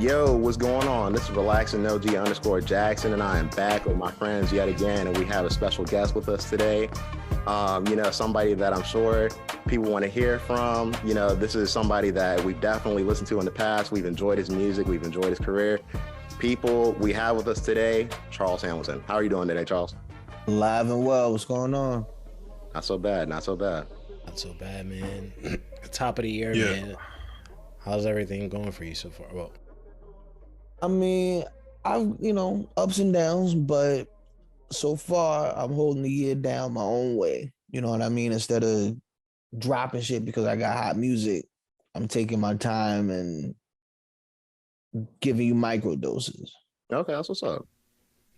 Yo, what's going on? This is Relaxing OG_Jackson, and I am back with my friends yet again, and we have a special guest with us today. Somebody that I'm sure people want to hear from. This is somebody that we've definitely listened to in the past. We've enjoyed his music. We've enjoyed his career. People we have with us today, Charles Hamilton. How are you doing today, Charles? Alive and well. What's going on? Not so bad. Not so bad. Not so bad, man. Top of the year, man. How's everything going for you so far? Well, I mean, I've, ups and downs, but so far I'm holding the year down my own way. You know what I mean? Instead of dropping shit because I got hot music, I'm taking my time and giving you micro doses. Okay, that's what's up.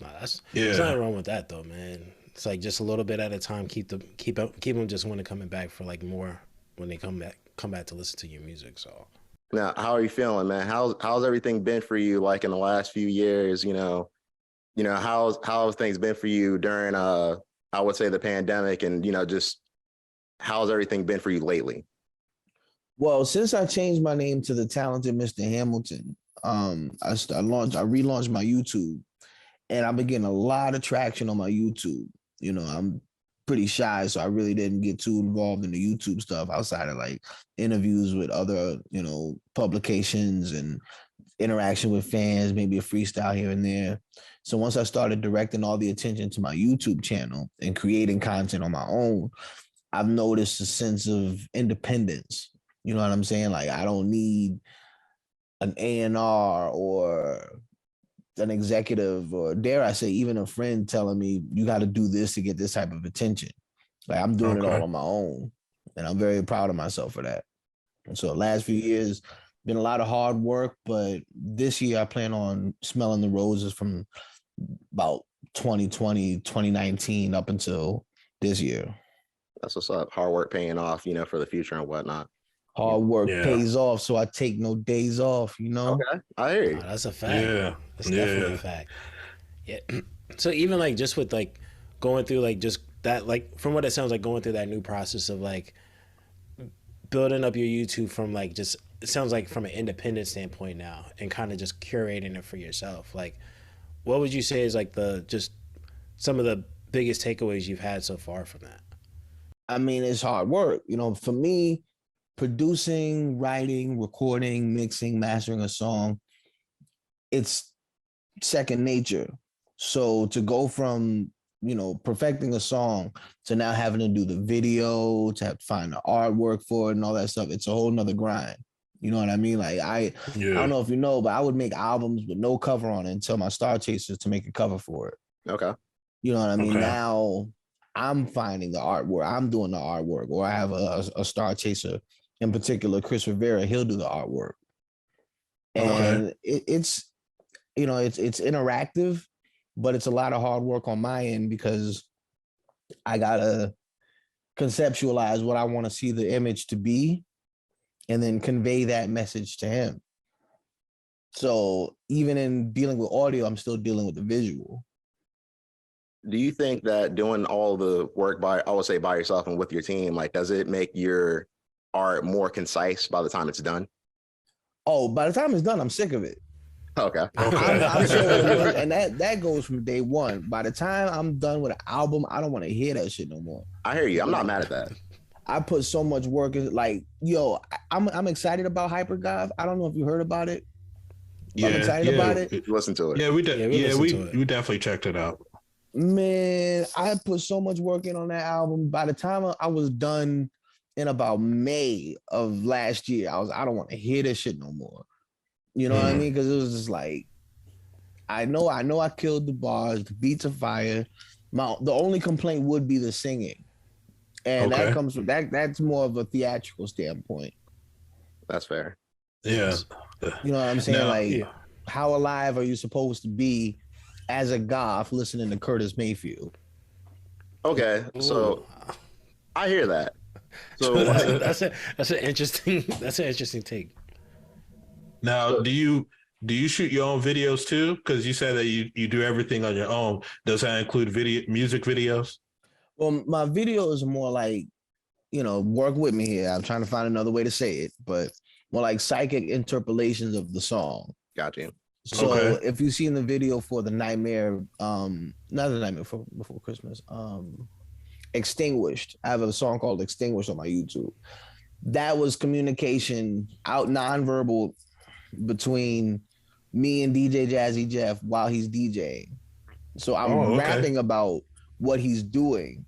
Nah, there's nothing wrong with that though, man. It's like just a little bit at a time. Keep them just when they're coming back for like more when they come back to listen to your music. So now, how are you feeling, man? How's everything been for you? Like in the last few years, how's things been for you during I would say the pandemic, and just how's everything been for you lately? Well, since I changed my name to the talented Mr. Hamilton, I relaunched my YouTube, and I've been getting a lot of traction on my YouTube. I'm pretty shy, so I really didn't get too involved in the YouTube stuff outside of like interviews with other, publications and interaction with fans, maybe a freestyle here and there. So once I started directing all the attention to my YouTube channel and creating content on my own, I've noticed a sense of independence. You know what I'm saying? Like I don't need an A&R or an executive, or dare I say even a friend telling me you got to do this to get this type of attention. Like I'm doing it all on my own, and I'm very proud of myself for that. And so the last few years been a lot of hard work, but this year I plan on smelling the roses from about 2020, 2019 up until this year. That's what's up. Hard work paying off, for the future and whatnot. Hard work pays off, so I take no days off, Okay, I hear you. Oh, that's a fact. Yeah. That's definitely a fact. Yeah. So even like just with like going through like just that, like from what it sounds like, going through that new process of like building up your YouTube from like just, it sounds like from an independent standpoint now, and kind of just curating it for yourself. Like what would you say is like just some of the biggest takeaways you've had so far from that? I mean, it's hard work. For me, producing, writing, recording, mixing, mastering a song, it's second nature. So to go from, perfecting a song to now having to do the video, to have to find the artwork for it and all that stuff, it's a whole nother grind. You know what I mean? Like I don't know if you know, but I would make albums with no cover on it until my Star Chasers to make a cover for it. Okay. You know what I mean? Okay. Now I'm finding the artwork. I'm doing the artwork, or I have a Star Chaser, in particular, Chris Rivera. He'll do the artwork, and it's interactive, but it's a lot of hard work on my end because I gotta conceptualize what I want to see the image to be, and then convey that message to him. So even in dealing with audio, I'm still dealing with the visual. Do you think that doing all the work by yourself and with your team, like, does it make your art more concise by the time it's done? Oh, by the time it's done, I'm sick of it. Okay. I'm sure, and that goes from day one. By the time I'm done with an album, I don't want to hear that shit no more. I hear you. I'm not mad at that. I put so much work in. Like, I'm excited about Hypergod. I don't know if you heard about it. Yeah, I'm excited about it. Listen to it. Yeah, we definitely checked it out. Man, I put so much work in on that album. By the time I was done in about May of last year, I don't want to hear this shit no more. You know what I mean? Because it was just like, I know I killed the bars, the beats are fire. The only complaint would be the singing. And that comes from that's more of a theatrical standpoint. That's fair. Yeah. You know what I'm saying? How alive are you supposed to be as a goth listening to Curtis Mayfield? Okay, so I hear that. So that's an interesting take. Now, do you shoot your own videos too? Because you said that you do everything on your own. Does that include music videos? Well, my video is more like, work with me here. I'm trying to find another way to say it, but more like psychic interpolations of the song. Got you. So Okay. if you've seen the video for the Nightmare, not the Nightmare before Christmas, Extinguished. I have a song called Extinguished on my YouTube. That was communication out nonverbal between me and DJ Jazzy Jeff while he's DJing. So I'm Oh, okay. rapping about what he's doing.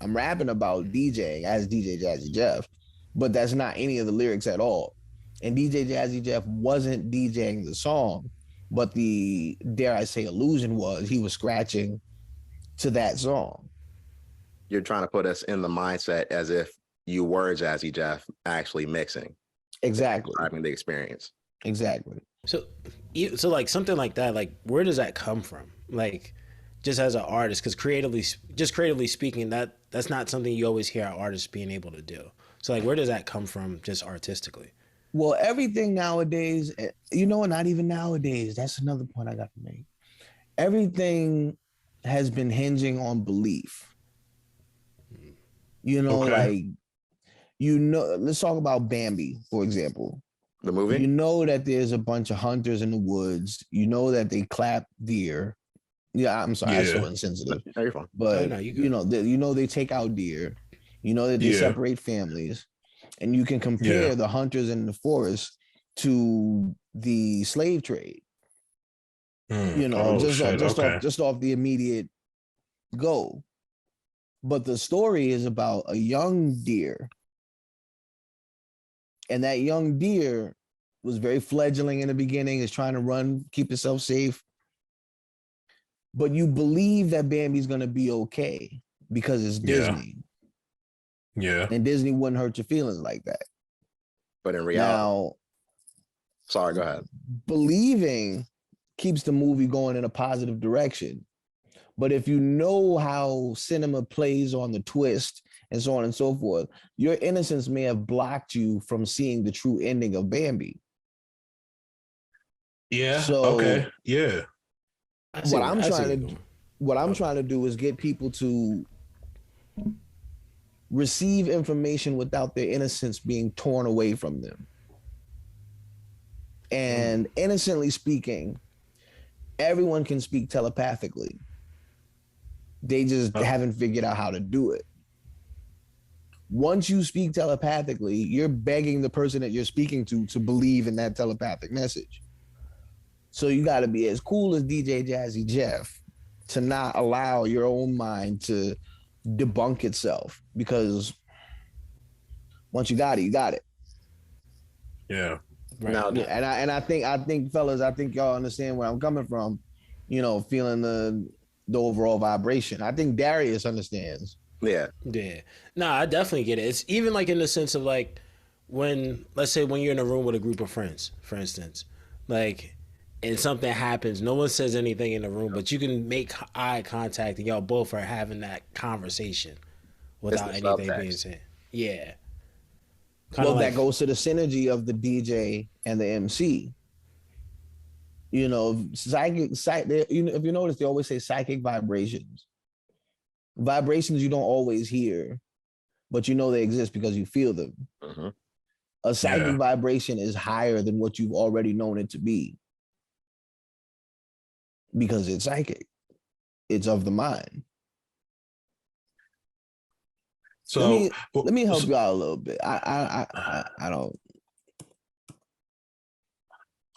I'm rapping about DJing as DJ Jazzy Jeff, but that's not any of the lyrics at all. And DJ Jazzy Jeff wasn't DJing the song, but the, dare I say, illusion was he was scratching to that song. You're trying to put us in the mindset as if you were Jazzy Jeff actually mixing, Exactly. having the experience. Exactly. So like something like that, like where does that come from? Like just as an artist, because creatively speaking, that's not something you always hear artists being able to do. So like where does that come from just artistically? Well, everything nowadays, not even nowadays. That's another point I got to make. Everything has been hinging on belief. Okay. Let's talk about Bambi, for example. The movie? You know that there's a bunch of hunters in the woods. You know that they clap deer. Yeah, I'm sorry, I'm so insensitive. No, you're fine. But No, you they take out deer. You know that they Yeah. separate families, and you can compare the hunters in the forest to the slave trade. Just off the immediate go. But the story is about a young deer. And that young deer was very fledgling in the beginning, is trying to run, keep itself safe. But you believe that Bambi's going to be okay because it's Disney. Yeah. And Disney wouldn't hurt your feelings like that. But in reality, sorry, go ahead. Believing keeps the movie going in a positive direction. But if you know how cinema plays on the twist and so on and so forth, your innocence may have blocked you from seeing the true ending of Bambi. Yeah. So, okay. Yeah. What I'm trying to do is get people to receive information without their innocence being torn away from them. And innocently speaking, everyone can speak telepathically. They just haven't figured out how to do it. Once you speak telepathically, you're begging the person that you're speaking to believe in that telepathic message. So you got to be as cool as DJ Jazzy Jeff to not allow your own mind to debunk itself, because once you got it, you got it. Yeah. Right. Now, And I think fellas, I think y'all understand where I'm coming from, feeling the overall vibration. I think Darius understands. Yeah. No, I definitely get it. It's even like in the sense of like let's say when you're in a room with a group of friends, for instance, like, and something happens, no one says anything in the room, but you can make eye contact and y'all both are having that conversation without anything being said. Yeah. That goes to the synergy of the DJ and the MC. If you notice, they always say psychic vibrations. Vibrations you don't always hear, but they exist because you feel them. Mm-hmm. A psychic vibration is higher than what you've already known it to be, because it's psychic. It's of the mind. So let me help you out a little bit. I don't.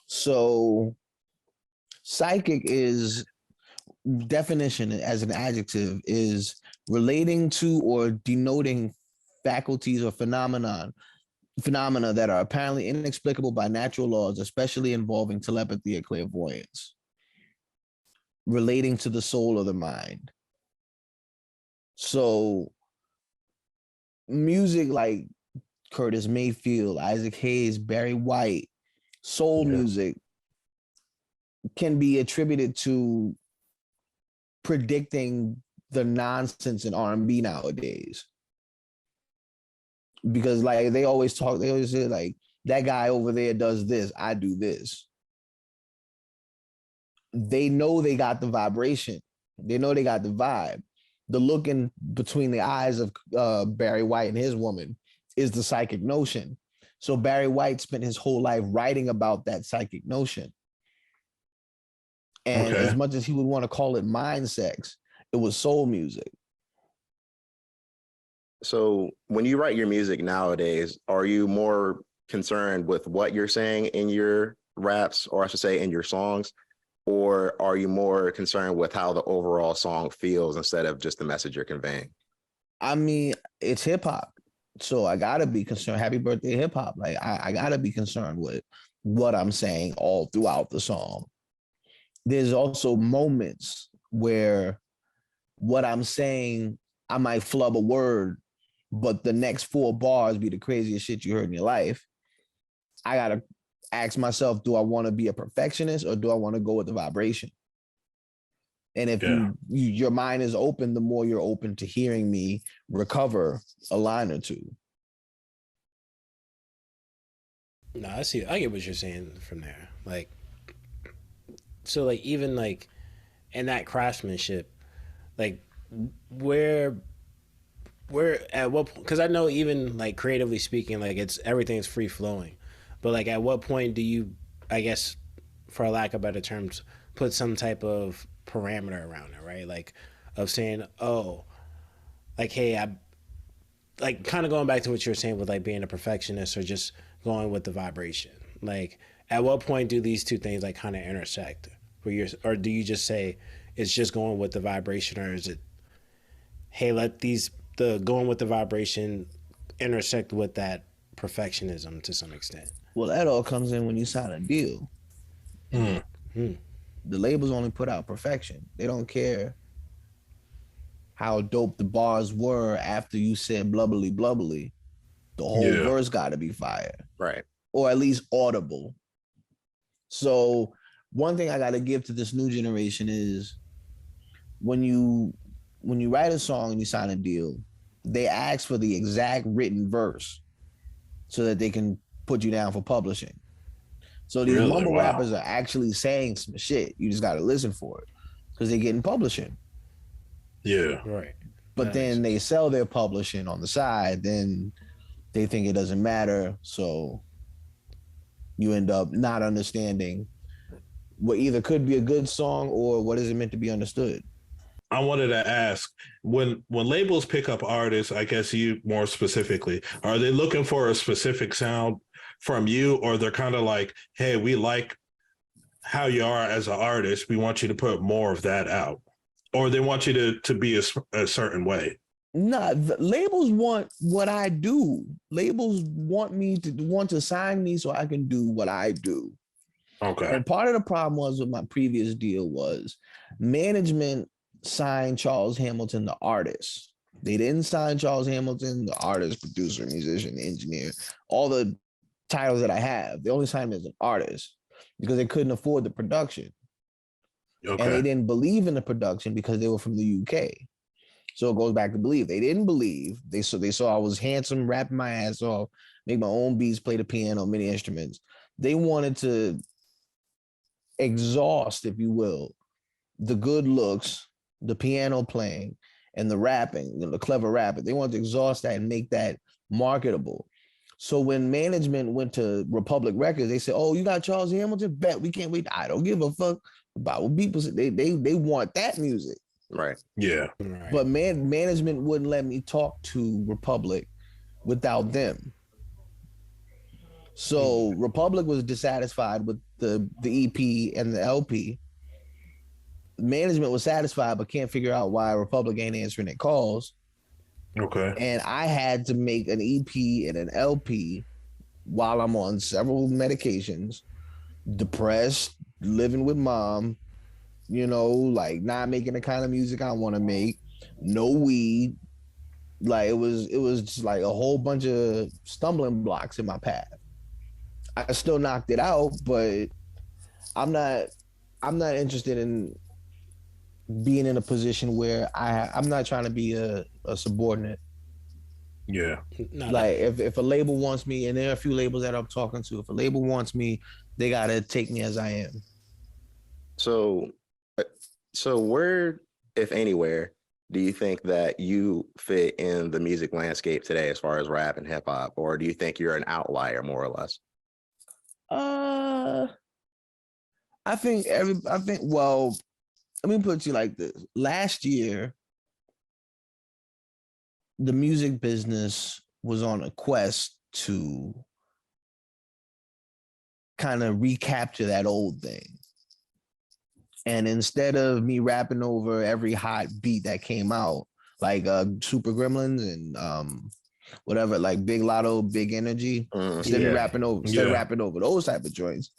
So psychic is definition as an adjective is relating to or denoting faculties or phenomena that are apparently inexplicable by natural laws, especially involving telepathy or clairvoyance, relating to the soul or the mind. So music like Curtis Mayfield, Isaac Hayes, Barry White, soul music can be attributed to predicting the nonsense in R&B nowadays. Because like they always say like, that guy over there does this, I do this. They know they got the vibration. They know they got the vibe. The look in between the eyes of Barry White and his woman is the psychic notion. So Barry White spent his whole life writing about that psychic notion. And as much as he would want to call it mind sex, it was soul music. So when you write your music nowadays, are you more concerned with what you're saying in your raps, or I should say in your songs, or are you more concerned with how the overall song feels instead of just the message you're conveying? I mean, it's hip hop. So I gotta be concerned. Happy birthday, hip hop. Like I gotta be concerned with what I'm saying all throughout the song. There's also moments where what I'm saying, I might flub a word, but the next 4 bars be the craziest shit you heard in your life. I gotta ask myself, do I want to be a perfectionist or do I want to go with the vibration? And if your mind is open, the more you're open to hearing me recover a line or two. No, I see. I get what you're saying from there. Like, so like even like in that craftsmanship, like where at what point? Because I know even like creatively speaking, like it's everything's free flowing, but like at what point do you, I guess, for lack of better terms, put some type of parameter around it, right? Like of saying, oh, like, hey, I like kind of going back to what you were saying with like being a perfectionist or just going with the vibration. Like at what point do these two things like kind of intersect? Or do you just say it's just going with the vibration, or is it, hey, let the going with the vibration intersect with that perfectionism to some extent? Well, that all comes in when you sign a deal. The labels only put out perfection. They don't care how dope the bars were after you said blubbly blubbly. The whole verse got to be fire. Right. Or at least audible. So one thing I got to give to this new generation is when you write a song and you sign a deal, they ask for the exact written verse so that they can put you down for publishing. So these mumble rappers are actually saying some shit. You just got to listen for it because they're getting publishing. Yeah. Right. But then they sell their publishing on the side. Then they think it doesn't matter. So you end up not understanding what either could be a good song or what is it meant to be understood. I wanted to ask, when labels pick up artists, I guess you more specifically, are they looking for a specific sound from you, or they're kind of like, hey, we like how you are as an artist, we want you to put more of that out, or they want you to be a certain way? Nah, labels want what I do. Labels want to sign me so I can do what I do. Okay. And part of the problem was with my previous deal was management signed Charles Hamilton, the artist. They didn't sign Charles Hamilton, the artist, producer, musician, engineer, all the titles that I have. They only signed me as an artist because they couldn't afford the production. Okay. And they didn't believe in the production because they were from the UK. So it goes back to believe. They didn't believe. They saw I was handsome, rapping my ass off, make my own beats, play the piano, many instruments. They wanted to exhaust, if you will, the good looks, the piano playing, and the rapping, the clever rapping. They wanted to exhaust that and make that marketable. So when management went to Republic Records, they said, "Oh, you got Charles Hamilton? Bet we can't wait." I don't give a fuck about what people say. They want that music. Right. Yeah. Right. But management wouldn't let me talk to Republic without them. So Republic was dissatisfied with the EP and the LP. Management was satisfied, but can't figure out why Republic ain't answering their calls. Okay. And I had to make an EP and an LP while I'm on several medications, depressed, living with mom, like not making the kind of music I want to make, no weed. Like it was just like a whole bunch of stumbling blocks in my path. I still knocked it out, but I'm not interested in being in a position where I'm not trying to be a subordinate. Yeah. Like if a label wants me, and there are a few labels that I'm talking to, if a label wants me, they gotta take me as I am. So where, if anywhere, do you think that you fit in the music landscape today as far as rap and hip hop, or do you think you're an outlier more or less? Uh, well, let me put it to you like this. Last year, the music business was on a quest to kind of recapture that old thing. And instead of me rapping over every hot beat that came out, like Super Gremlins and whatever, like Big Lotto, Big Energy, instead of rapping over those type of joints,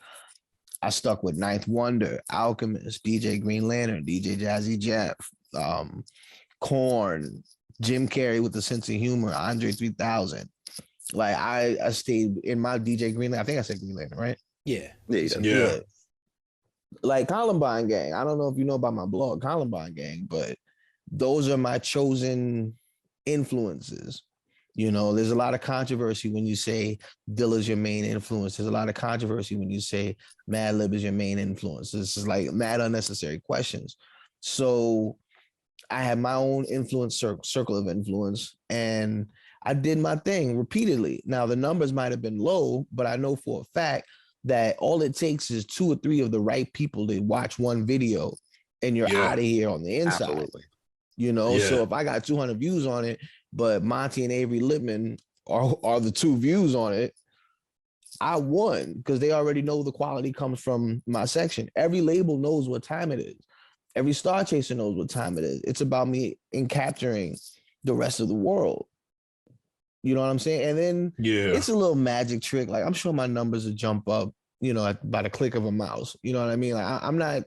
I stuck with Ninth Wonder, Alchemist, DJ Green Lantern, DJ Jazzy Jeff, Korn, Jim Carrey with a sense of humor, Andre 3000. Like I stayed in my DJ Green Lantern. I think I said Green Lantern, right? Yeah. Like Columbine Gang. I don't know if you know about my blog, Columbine Gang, but those are my chosen influences. You know, there's a lot of controversy when you say Dilla's your main influence. There's a lot of controversy when you say Madlib is your main influence. This is like mad unnecessary questions. So I had my own influence circle of influence, and I did my thing repeatedly. Now the numbers might have been low, but I know for a fact that all it takes is 2 or 3 of the right people to watch one video, and you're out of here on the inside. Absolutely. You know, so if I got 200 views on it, but Monty and Avery Lippman are the 2 views on it, I won because they already know the quality comes from my section. Every label knows what time it is. Every star chaser knows what time it is. It's about me in capturing the rest of the world. You know what I'm saying? And then it's a little magic trick. Like I'm sure my numbers will jump up, you know, by the click of a mouse. You know what I mean? Like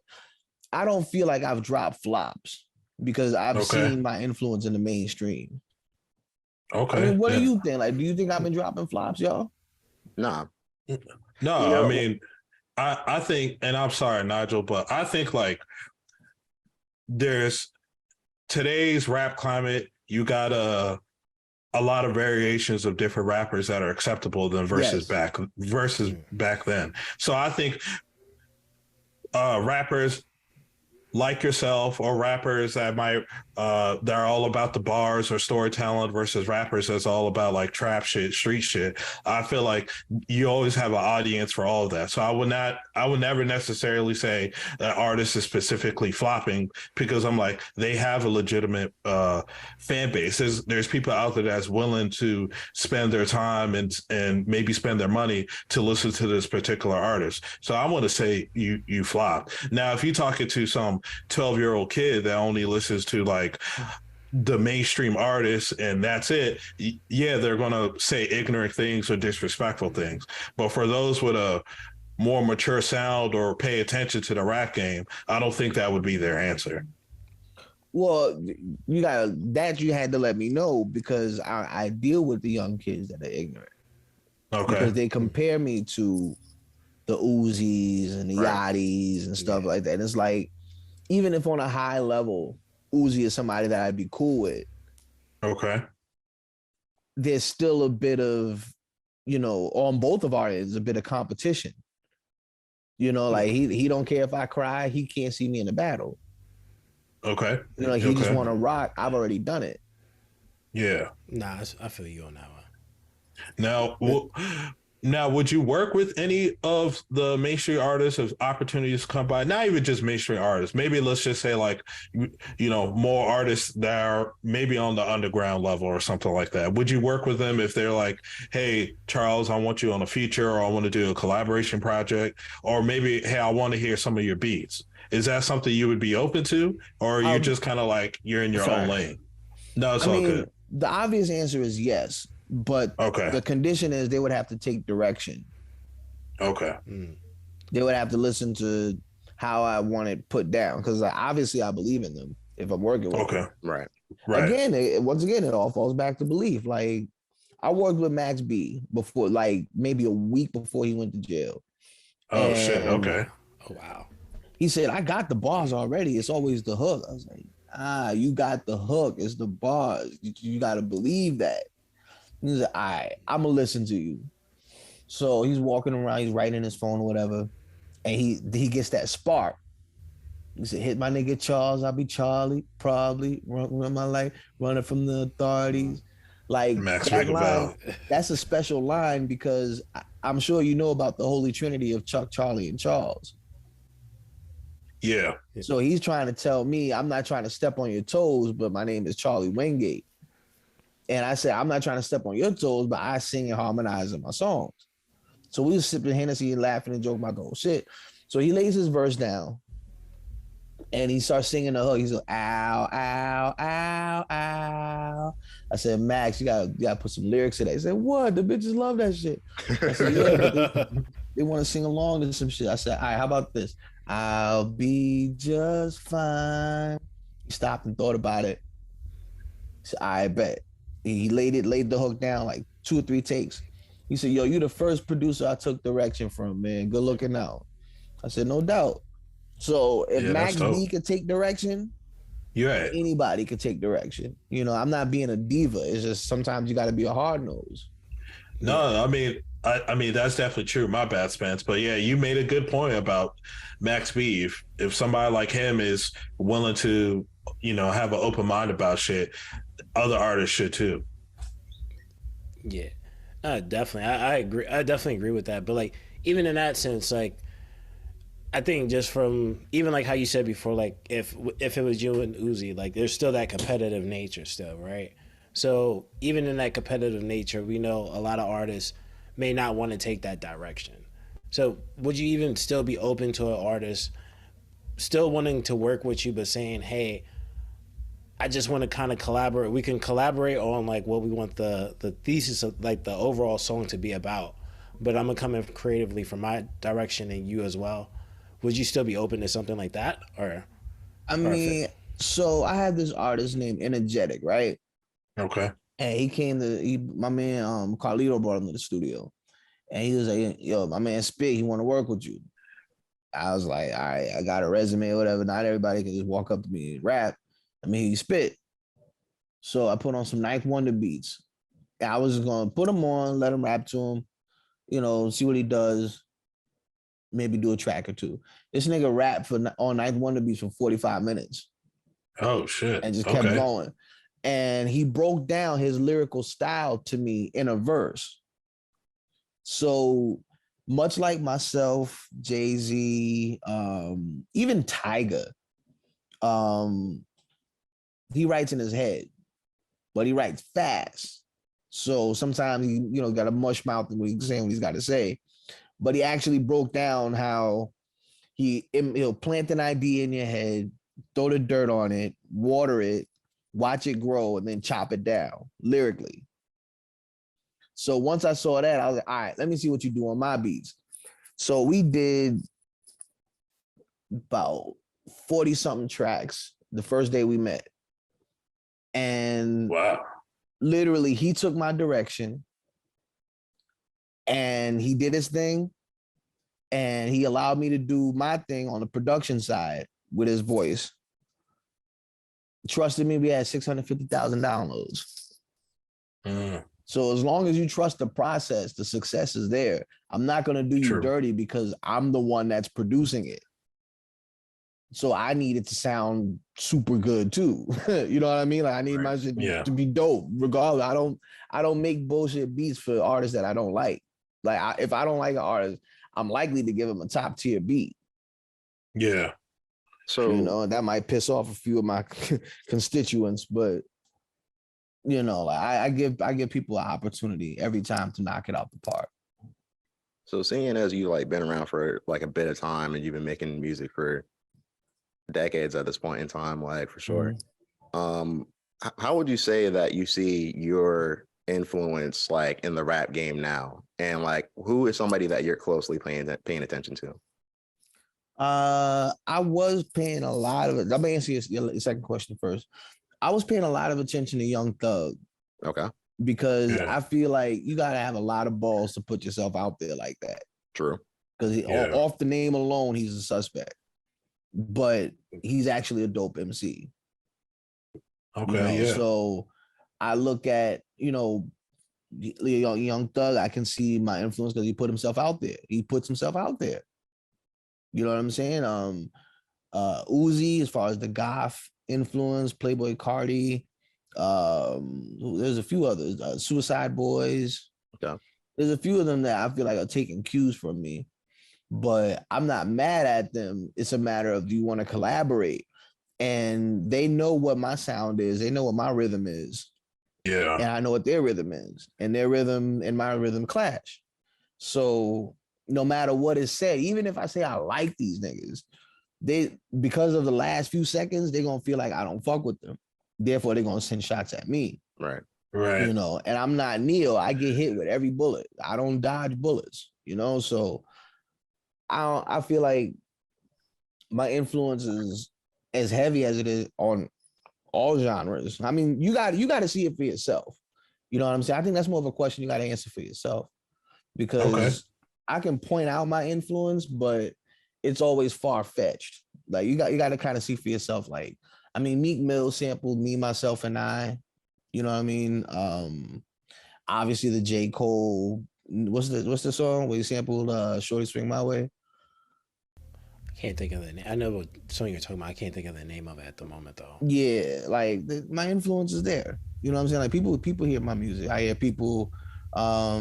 I don't feel like I've dropped flops because I've seen my influence in the mainstream. Okay. I mean, what do you think? Like, do you think I've been dropping flops, y'all? Nah. No, I mean, I think, and I'm sorry, Nigel, but I think like there's today's rap climate, you got a lot of variations of different rappers that are acceptable than versus back then. So I think rappers like yourself or rappers that might they're all about the bars or storytelling versus rappers that's all about like trap shit, street shit. I feel like you always have an audience for all of that. So I would never necessarily say that artist is specifically flopping because I'm like they have a legitimate fan base. There's people out there that's willing to spend their time and maybe spend their money to listen to this particular artist. So I want to say you flop. Now if you're talking to some 12-year-old kid that only listens to like the mainstream artists and that's it, yeah, they're gonna say ignorant things or disrespectful things. But for those with a more mature sound or pay attention to the rap game, I don't think that would be their answer. Well, you had to let me know because I deal with the young kids that are ignorant. Okay. Because they compare me to the Uzis and the Yachties and stuff like that. And it's like, even if on a high level, Uzi is somebody that I'd be cool with. Okay. There's still a bit of, you know, on both of our ends, a bit of competition. You know, like he don't care if I cry, he can't see me in a battle. Okay. You know, he just want to rock. I've already done it. Yeah. Nah, I feel you on that one. Now, would you work with any of the mainstream artists if opportunities come by? Not even just mainstream artists. Maybe let's just say like, you know, more artists that are maybe on the underground level or something like that. Would you work with them if they're like, hey, Charles, I want you on a feature or I want to do a collaboration project? Or maybe, hey, I want to hear some of your beats. Is that something you would be open to? Or are you just kind of like, you're in your own lane? No, it's all good. The obvious answer is yes. But the condition is they would have to take direction. Okay. They would have to listen to how I want it put down because obviously I believe in them if I'm working with them. Right. Again, once again, it all falls back to belief. Like I worked with Max B before, like maybe a week before he went to jail. Oh, shit. Okay. Oh, wow. He said, I got the bars already. It's always the hook. I was like, you got the hook. It's the bars. You got to believe that. He's like, all right, I'm gonna listen to you. So he's walking around, he's writing his phone or whatever, and he gets that spark. He said, hit my nigga Charles, I'll be Charlie, probably run my life, running from the authorities. Like Max that line, Val. that's a special line because I'm sure you know about the holy trinity of Chuck, Charlie, and Charles. Yeah. So he's trying to tell me, I'm not trying to step on your toes, but my name is Charlie Wingate. And I said, I'm not trying to step on your toes, but I sing and harmonize in my songs. So we was sipping Hennessy and laughing and joking about the whole shit. So he lays his verse down and he starts singing the hook. He's like, ow, ow, ow, ow. I said, Max, you gotta put some lyrics in that. He said, what? The bitches love that shit. I said, yeah, but they want to sing along to some shit. I said, all right, how about this? I'll be just fine. He stopped and thought about it. He said, I bet. He laid the hook down like 2 or 3 takes. He said, yo, you the first producer I took direction from, man. Good looking out. I said, no doubt. So if Max B could take direction, anybody could take direction. You know, I'm not being a diva. It's just sometimes you got to be a hard nose. No, I mean that's definitely true. My bad, Spence. But yeah, you made a good point about Max B. If somebody like him is willing to, you know, have an open mind about shit, other artists should too. Yeah, definitely. I agree. I definitely agree with that. But like, even in that sense, like, I think just from even like how you said before, like if it was you and Uzi, like there's still that competitive nature still, right? So even in that competitive nature, we know a lot of artists may not want to take that direction. So would you even still be open to an artist still wanting to work with you, but saying, hey, I just want to kind of collaborate. We can collaborate on like what we want the thesis of like the overall song to be about, but I'm gonna come in creatively from my direction and you as well. Would you still be open to something like that? Or I mean, so I had this artist named Energetic, right? Okay. And my man Carlito brought him to the studio. And he was like, yo, my man Spit, he want to work with you. I was like, all right, I got a resume or whatever. Not everybody can just walk up to me and rap. I mean, he spit. So I put on some Ninth Wonder beats. I was just gonna put him on, let him rap to him, you know, see what he does. Maybe do a track or two. This nigga rapped on Ninth Wonder beats for 45 minutes. Oh shit. And just kept going. And he broke down his lyrical style to me in a verse. So much like myself, Jay-Z, even Tyga, he writes in his head, but he writes fast. So sometimes he, you know, got a mush mouth when he's saying what he's got to say. But he actually broke down how he'll plant an idea in your head, throw the dirt on it, water it, watch it grow, and then chop it down lyrically. So once I saw that, I was like, all right, let me see what you do on my beats. So we did about 40 something tracks the first day we met. And wow, literally he took my direction and he did his thing. And he allowed me to do my thing on the production side with his voice. Trusted me, we had 650,000 downloads. So as long as you trust the process, the success is there. I'm not going to do you dirty because I'm the one that's producing it. So I need it to sound super good too. You know what I mean? Like I need my shit to be dope. Regardless, I don't make bullshit beats for artists that I don't like. Like if I don't like an artist, I'm likely to give him a top tier beat. Yeah. So, you know, that might piss off a few of my constituents, but you know, I give people an opportunity every time to knock it out the park. So seeing as you like been around for like a bit of time and you've been making music for decades at this point in time, like for sure. How would you say that you see your influence like in the rap game now, and like who is somebody that you're closely paying attention to? I was paying a lot of it. Let me answer your second question first. I was paying a lot of attention to Young Thug. Okay. Because I feel like you gotta have a lot of balls to put yourself out there like that. True. Because off the name alone, he's a suspect. But he's actually a dope MC. Okay, you know? So I look at, you know, Young Thug, I can see my influence because he put himself out there. He puts himself out there. You know what I'm saying? Uzi, as far as the goth influence, Playboy Cardi. There's a few others, Suicide Boys. Okay. There's a few of them that I feel like are taking cues from me, but I'm not mad at them. It's a matter of, do you want to collaborate? And they know what my sound is. They know what my rhythm is. Yeah. And I know what their rhythm is. And their rhythm and my rhythm clash. So no matter what is said, even if I say I like these niggas, they, because of the last few seconds, they're gonna feel like I don't fuck with them. Therefore, they're gonna send shots at me. Right. Right. You know, and I'm not Neil. I get hit with every bullet. I don't dodge bullets, you know. So I feel like my influence is as heavy as it is on all genres. I mean, you got to see it for yourself. You know what I'm saying? I think that's more of a question you got to answer for yourself, because I can point out my influence, but it's always far fetched. Like you got to kind of see for yourself. Like, I mean, Meek Mill sampled Me, Myself, and I. You know what I mean? Obviously the J. Cole. What's the song where he sampled Shorty Swing My Way? I can't think of the name. I know what song you're talking about. I can't think of the name of it at the moment though. Yeah, like my influence is there. You know what I'm saying? Like people hear my music. I hear people. I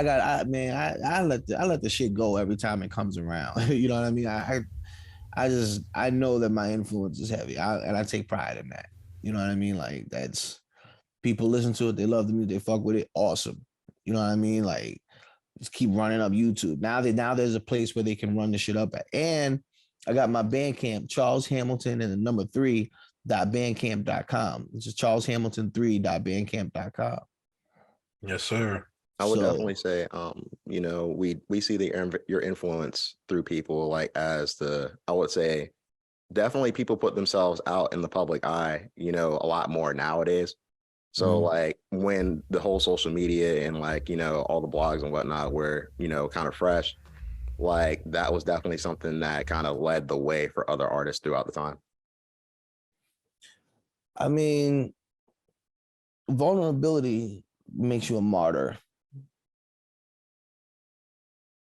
let the shit go every time it comes around. You know what I mean? I know that my influence is heavy, and I take pride in that. You know what I mean? Like, that's, people listen to it, they love the music, they fuck with it, awesome. You know what I mean? Like, just keep running up YouTube. Now there's a place where they can run the shit up at. And I got my Bandcamp, Charles Hamilton and the number 3.bandcamp.com. It's just charleshamilton3.bandcamp.com. Yes, sir. I would definitely say, you know, we see your influence through people, like, as I would say, definitely people put themselves out in the public eye, you know, a lot more nowadays. So like when the whole social media and, like, you know, all the blogs and whatnot were, you know, kind of fresh, like that was definitely something that kind of led the way for other artists throughout the time. I mean, vulnerability makes you a martyr.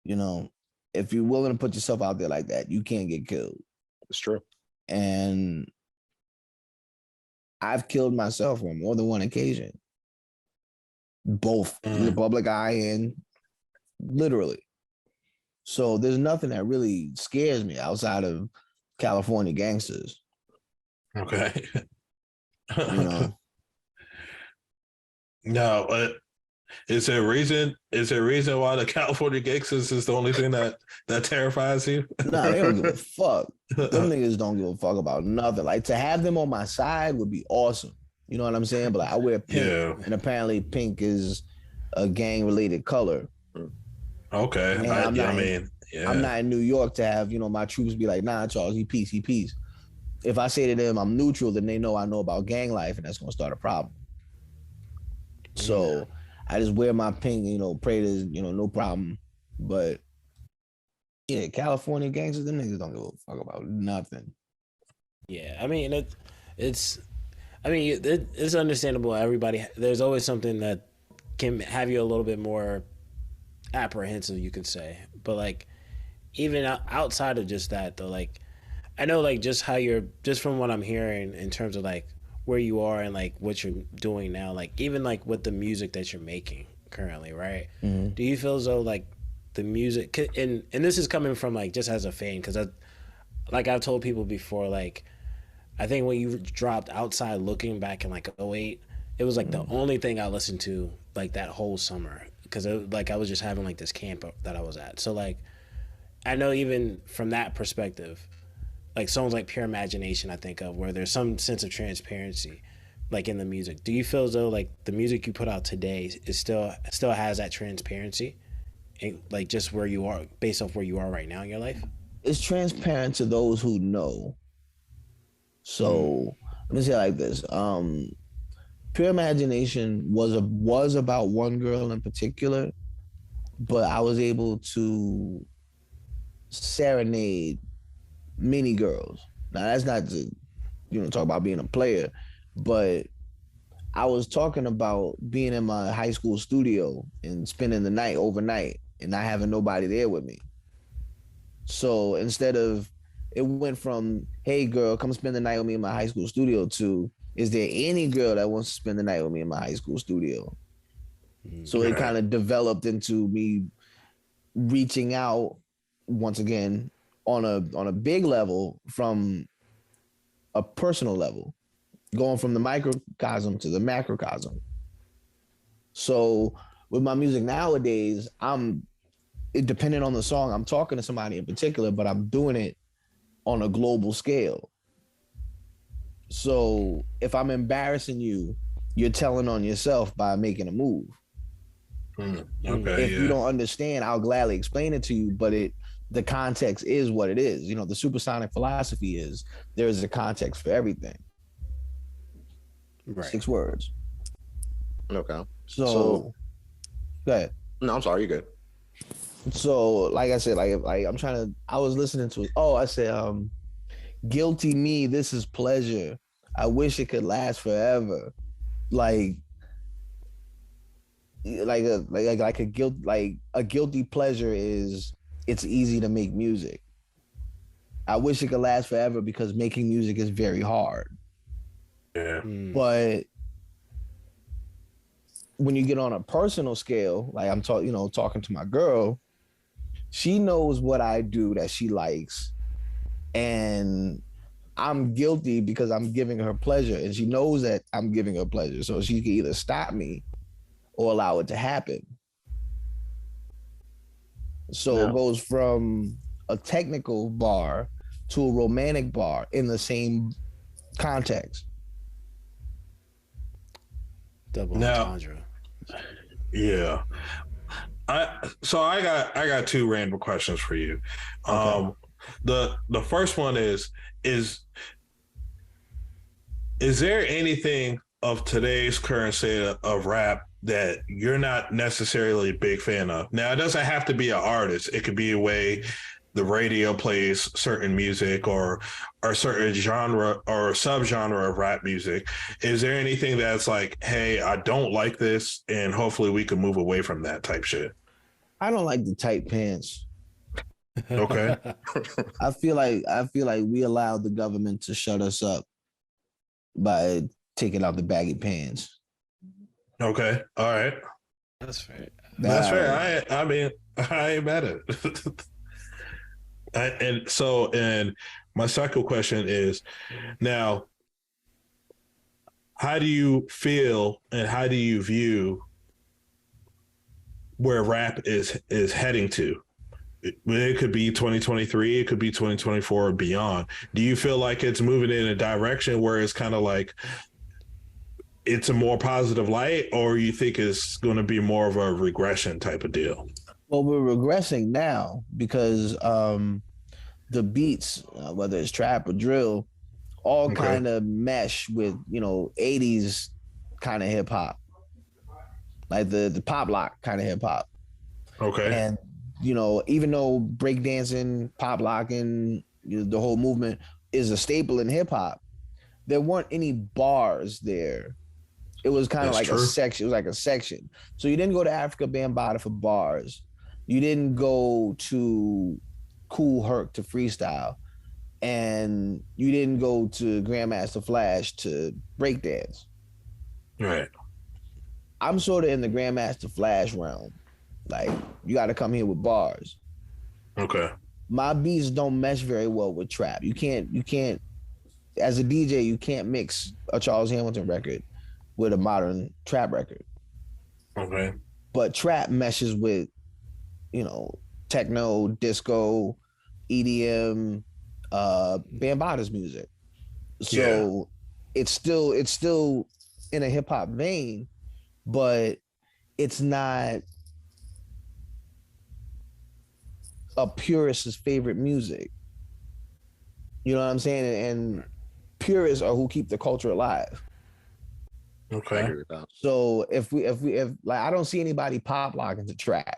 You know, if you're willing to put yourself out there like that, you can't get killed. It's true. And I've killed myself on more than one occasion, both in the public eye and literally. So there's nothing that really scares me outside of California gangsters. Okay. You know. No, but is there a reason why the California gangsters is the only thing that terrifies you? Nah, they don't give a fuck. Them niggas don't give a fuck about nothing. Like, to have them on my side would be awesome. You know what I'm saying? But like, I wear pink, and apparently pink is a gang related color. Okay. I'm not in New York to have, you know, my troops be like, nah, Charles, he peace. If I say to them I'm neutral, then they know I know about gang life, and that's gonna start a problem. So I just wear my pink, you know, pray to, you know, no problem. But yeah, California gangsters, them niggas don't give a fuck about nothing. Yeah, I mean, it's understandable. Everybody, there's always something that can have you a little bit more apprehensive, you could say. But like, even outside of just that, though, like, I know, like, just how you're, just from what I'm hearing in terms of like where you are and like what you're doing now, like even like with the music that you're making currently, right? Mm-hmm. Do you feel as though like the music, and this is coming from like just as a fan, because like I've told people before, like I think when you dropped Outside Looking back in like 2008, it was like the only thing I listened to like that whole summer, because like I was just having like this camp that I was at. So like I know even from that perspective, like songs like Pure Imagination, I think of, where there's some sense of transparency like in the music. Do you feel as though like the music you put out today is still has that transparency, and like just where you are, based off where you are right now in your life? It's transparent to those who know. So let me say it like this. Pure Imagination was about one girl in particular, but I was able to serenade many girls. Now that's not to, you know, talk about being a player, but I was talking about being in my high school studio and spending the night overnight and not having nobody there with me. So instead of, it went from, hey girl, come spend the night with me in my high school studio, to, is there any girl that wants to spend the night with me in my high school studio? So it kind of developed into me reaching out once again on a big level, from a personal level, going from the microcosm to the macrocosm. So with my music nowadays, depending on the song, I'm talking to somebody in particular, but I'm doing it on a global scale. So if I'm embarrassing you, you're telling on yourself by making a move. Okay. If you don't understand, I'll gladly explain it to you, but the context is what it is. You know, the supersonic philosophy is there is a context for everything. Right. 6 words. Okay. So go ahead. No, I'm sorry, you're good. So like I said, like I'm trying to, I was listening to it. Oh, I said, guilty me, this is pleasure. I wish it could last forever. Like a guilty pleasure is, it's easy to make music. I wish it could last forever because making music is very hard. Yeah. But when you get on a personal scale, like I'm talking to my girl, she knows what I do that she likes, and I'm guilty because I'm giving her pleasure, and she knows that I'm giving her pleasure. So she can either stop me or allow it to happen. So It goes from a technical bar to a romantic bar in the same context. Double entendre. Yeah. I got 2 random questions for you. Okay. The first one is there anything of today's current state of rap that you're not necessarily a big fan of? Now, it doesn't have to be an artist. It could be a way the radio plays certain music, or certain genre or subgenre of rap music. Is there anything that's like, hey, I don't like this, and hopefully we can move away from that type shit? I don't like the tight pants. Okay. I feel like we allowed the government to shut us up by taking out the baggy pants. Okay. All right. That's fair. That's fair. I mean, I ain't mad at it. And my second question is, now, how do you feel and how do you view where rap is heading to? It could be 2023, it could be 2024 or beyond. Do you feel like it's moving in a direction where it's kind of like it's a more positive light, or you think it's going to be more of a regression type of deal? Well, we're regressing now because the beats, whether it's trap or drill, all kind of mesh with 80s kind of hip hop, like the pop lock kind of hip hop. Okay. And even though breakdancing, pop locking, the whole movement is a staple in hip hop, there weren't any bars there. It was kind of like a section. It was like a section. So you didn't go to Africa Bambaataa for bars. You didn't go to Cool Herc to freestyle, and you didn't go to Grandmaster Flash to breakdance. Right. I'm sort of in the Grandmaster Flash realm. Like, you got to come here with bars. Okay. My beats don't mesh very well with trap. You can't, as a DJ, you can't mix a Charles Hamilton record with a modern trap record. Okay. But trap meshes with, techno, disco, EDM, Bambaata's music. So it's still in a hip hop vein, but it's not a purist's favorite music. You know what I'm saying? And purists are who keep the culture alive. Okay. So if like, I don't see anybody pop locking to trap.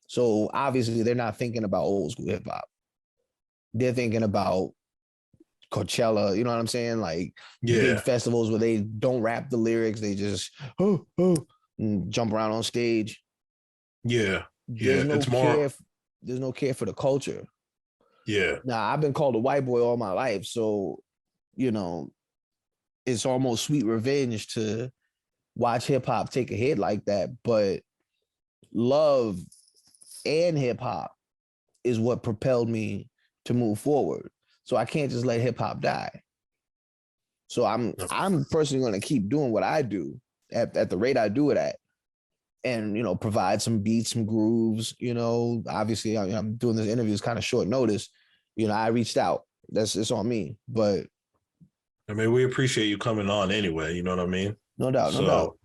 So obviously they're not thinking about old school hip hop. They're thinking about Coachella, you know what I'm saying? Like big festivals where they don't rap the lyrics, they just and jump around on stage. Yeah. There's no care for the culture. Yeah. Now, I've been called a white boy all my life, so you know, it's almost sweet revenge to watch hip hop take a hit like that. But love and hip hop is what propelled me to move forward. So I can't just let hip hop die. So I'm personally going to keep doing what I do at the rate I do it at, and provide some beats, some grooves. Obviously I'm doing this interview, it's kind of short notice. I reached out. It's on me, but I mean, we appreciate you coming on anyway. You know what I mean? No doubt.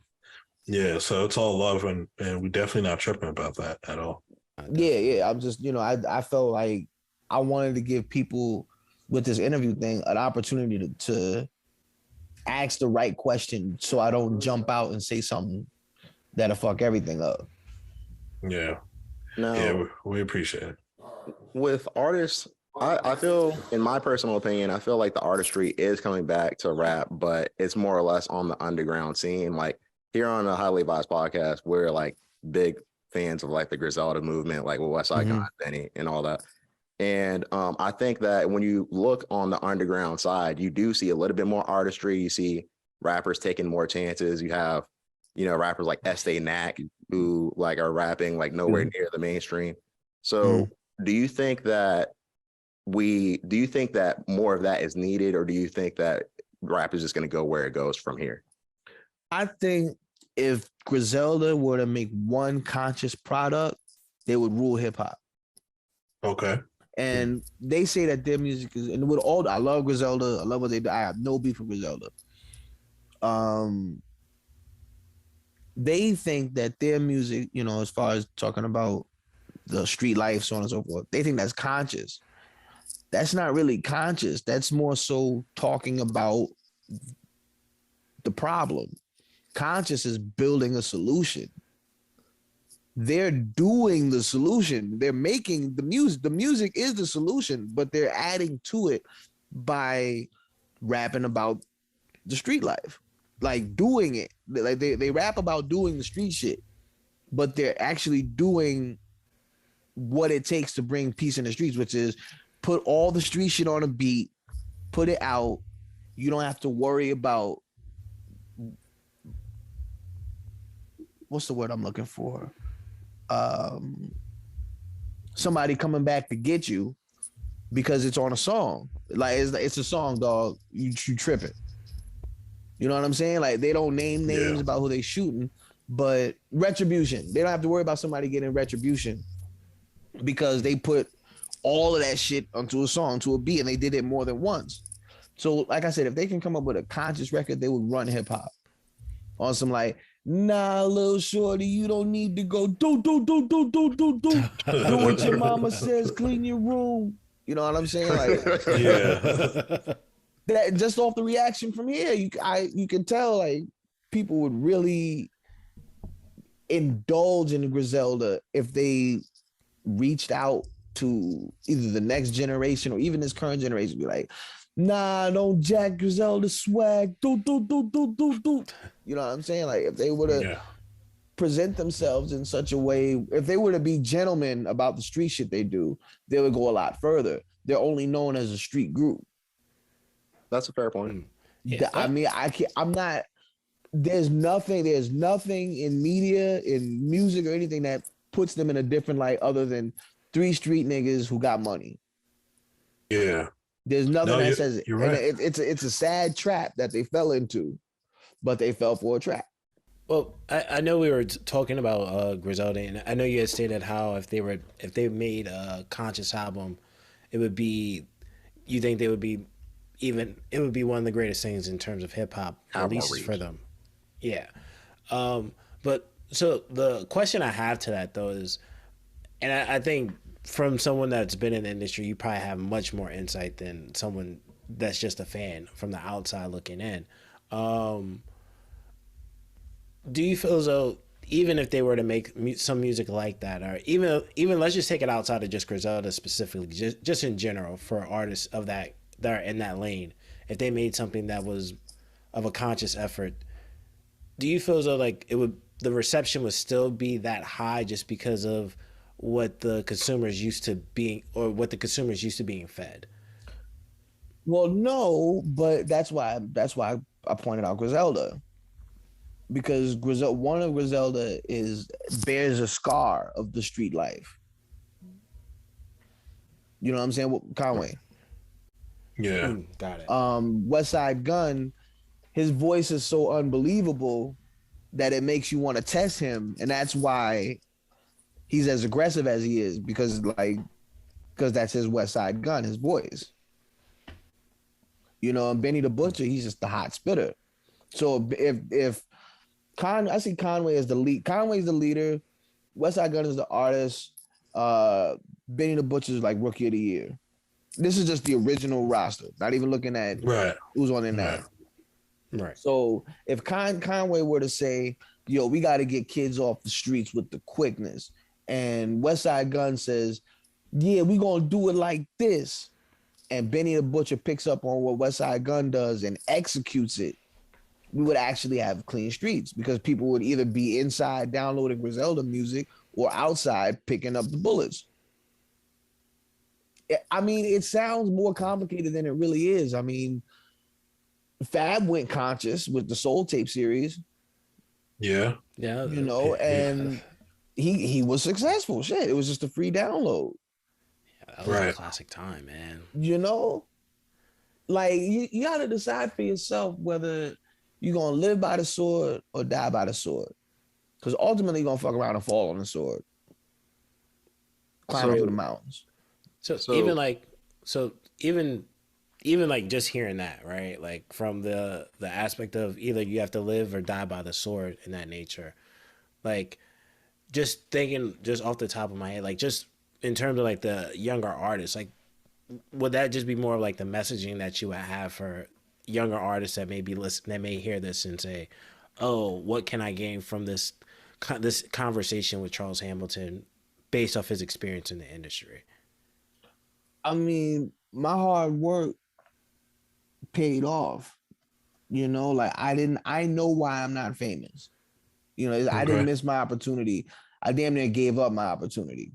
Yeah, so it's all love, and we definitely not tripping about that at all. Yeah. I'm just, I felt like I wanted to give people with this interview thing an opportunity to ask the right question, so I don't jump out and say something that'll fuck everything up. Yeah. Now, yeah, we appreciate it. With artists, I feel, in my personal opinion, I feel like the artistry is coming back to rap, but it's more or less on the underground scene. Like here on the Highly Advised podcast, we're like big fans of like the Griselda movement, like with West Side Gun, Benny, and all that. And I think that when you look on the underground side, you do see a little bit more artistry. You see rappers taking more chances. You have, rappers like Estee Knack who like are rapping like nowhere near the mainstream. So do you think that more of that is needed, or do you think that rap is just going to go where it goes from here? I think if Griselda were to make one conscious product, they would rule hip hop. Okay. And they say that their music is, and with all, I love Griselda. I love what they do. I have no beef with Griselda. They think that their music, as far as talking about the street life, so on and so forth, they think that's conscious. That's not really conscious. That's more so talking about the problem. Conscious is building a solution. They're doing the solution. They're making the music. The music is the solution, but they're adding to it by rapping about the street life, like doing it. Like they rap about doing the street shit, but they're actually doing what it takes to bring peace in the streets, which is put all the street shit on a beat, put it out. You don't have to worry about, what's the word I'm looking for? Somebody coming back to get you because it's on a song. Like it's a song, dog. You tripping. You know what I'm saying? Like they don't name names about who they shooting, but retribution. They don't have to worry about somebody getting retribution because they put all of that shit onto a song, to a beat, and they did it more than once. So, like I said, if they can come up with a conscious record, they would run hip hop on some like, nah, little shorty, you don't need to go do what your mama says, clean your room. You know what I'm saying? Like, that just off the reaction from here, you can tell like people would really indulge in Griselda if they reached out to either the next generation or even this current generation. Be like, nah, don't jack Griselda swag. Do. You know what I'm saying? Like if they were to present themselves in such a way, if they were to be gentlemen about the street shit they do, they would go a lot further. They're only known as a street group. That's a fair point. Yeah. I mean, I'm not, there's nothing in media, in music or anything that puts them in a different light other than three street niggas who got money. Yeah. There's nothing that says it. You're right. And it's a sad trap that they fell into, but they fell for a trap. Well, I know we were talking about Griselda, and I know you had stated how if they made a conscious album, it would be one of the greatest things in terms of hip hop releases for them. Yeah. But so the question I have to that though is, and I think from someone that's been in the industry, you probably have much more insight than someone that's just a fan from the outside looking in. Do you feel as though even if they were to make some music like that, or even let's just take it outside of just Griselda specifically, just in general for artists of that are in that lane, if they made something that was of a conscious effort, do you feel as though like the reception would still be that high just because of what the consumers used to being, or what the consumers used to being fed. Well, no, but that's why I pointed out Griselda, because one of Griselda bears a scar of the street life. You know what I'm saying? Conway. Yeah. Got it. West Side Gun, his voice is so unbelievable that it makes you want to test him, and that's why he's as aggressive as he is, because that's his West Side Gun, his voice. You know, and Benny the Butcher, he's just the hot spitter. So if I see Conway as the lead, Conway's the leader, West Side Gun is the artist, Benny the Butcher is like Rookie of the Year. This is just the original roster, not even looking at who's on it now. Right. So if Conway were to say, yo, we got to get kids off the streets with the quickness, and West Side Gun says, yeah, we going to do it like this, and Benny the Butcher picks up on what West Side Gun does and executes it, we would actually have clean streets, because people would either be inside downloading Griselda music or outside picking up the bullets. I mean, it sounds more complicated than it really is. I mean, Fab went conscious with the Soul Tape series. Yeah. Yeah. You know, and he was successful. Shit, it was just a free download. Yeah, that was a classic time, man. You know, like you got to decide for yourself whether you're going to live by the sword or die by the sword. Because ultimately you're going to fuck around and fall on the sword. Climb through the mountains. So even like just hearing that, right? Like from the aspect of either you have to live or die by the sword in that nature. Like just thinking just off the top of my head, like just in terms of like the younger artists, like would that just be more of like the messaging that you would have for younger artists that may be that may hear this and say, oh, what can I gain from this conversation with Charles Hamilton based off his experience in the industry? I mean, my hard work paid off. You know, like I know why I'm not famous. You know, I didn't miss my opportunity. I damn near gave up my opportunity.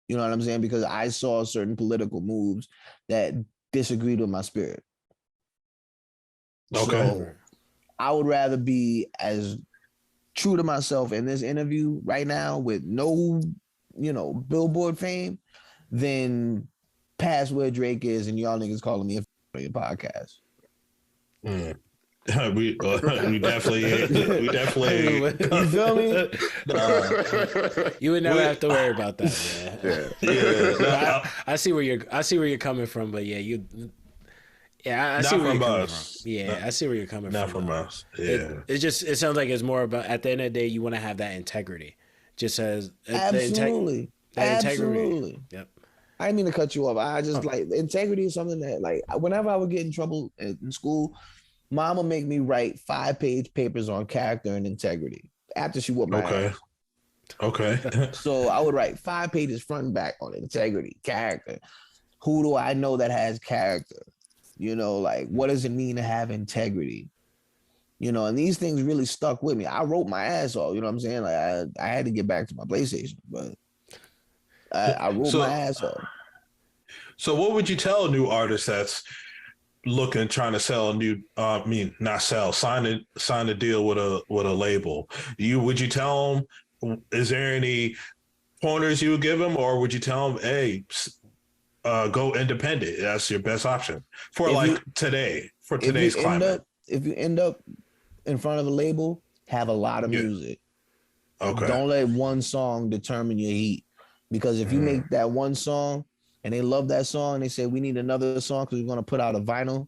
You know what I'm saying? Because I saw certain political moves that disagreed with my spirit. Okay. So I would rather be as true to myself in this interview right now with no, Billboard fame than past where Drake is and y'all niggas calling me a your podcast. We definitely you feel me? You would never have to worry about that, man. Yeah. I see where you're coming from, but yeah, I see where you're coming from. Yeah, I see where you're coming from. Not from us. Yeah. It sounds like it's more about, at the end of the day, you want to have that integrity. Just as absolutely. Absolutely. Yep. I didn't mean to cut you off. I just like integrity is something that, like, whenever I would get in trouble in school, Mom would make me write 5-page papers on character and integrity after she whooped my ass. Okay. So I would write 5 pages front and back on integrity, character. Who do I know that has character? Like, what does it mean to have integrity? And these things really stuck with me. I wrote my ass off. You know what I'm saying? Like, I had to get back to my PlayStation, but I wrote my ass off. So what would you tell a new artist that's trying to sell a new, sign a deal with a label? Would you tell them, is there any pointers you would give them, or would you tell them, hey, go independent? That's your best option for today's climate. If you end up in front of a label, have a lot of music. Okay. Don't let one song determine your heat, because if you make that one song and they love that song and they say, we need another song because we're going to put out a vinyl,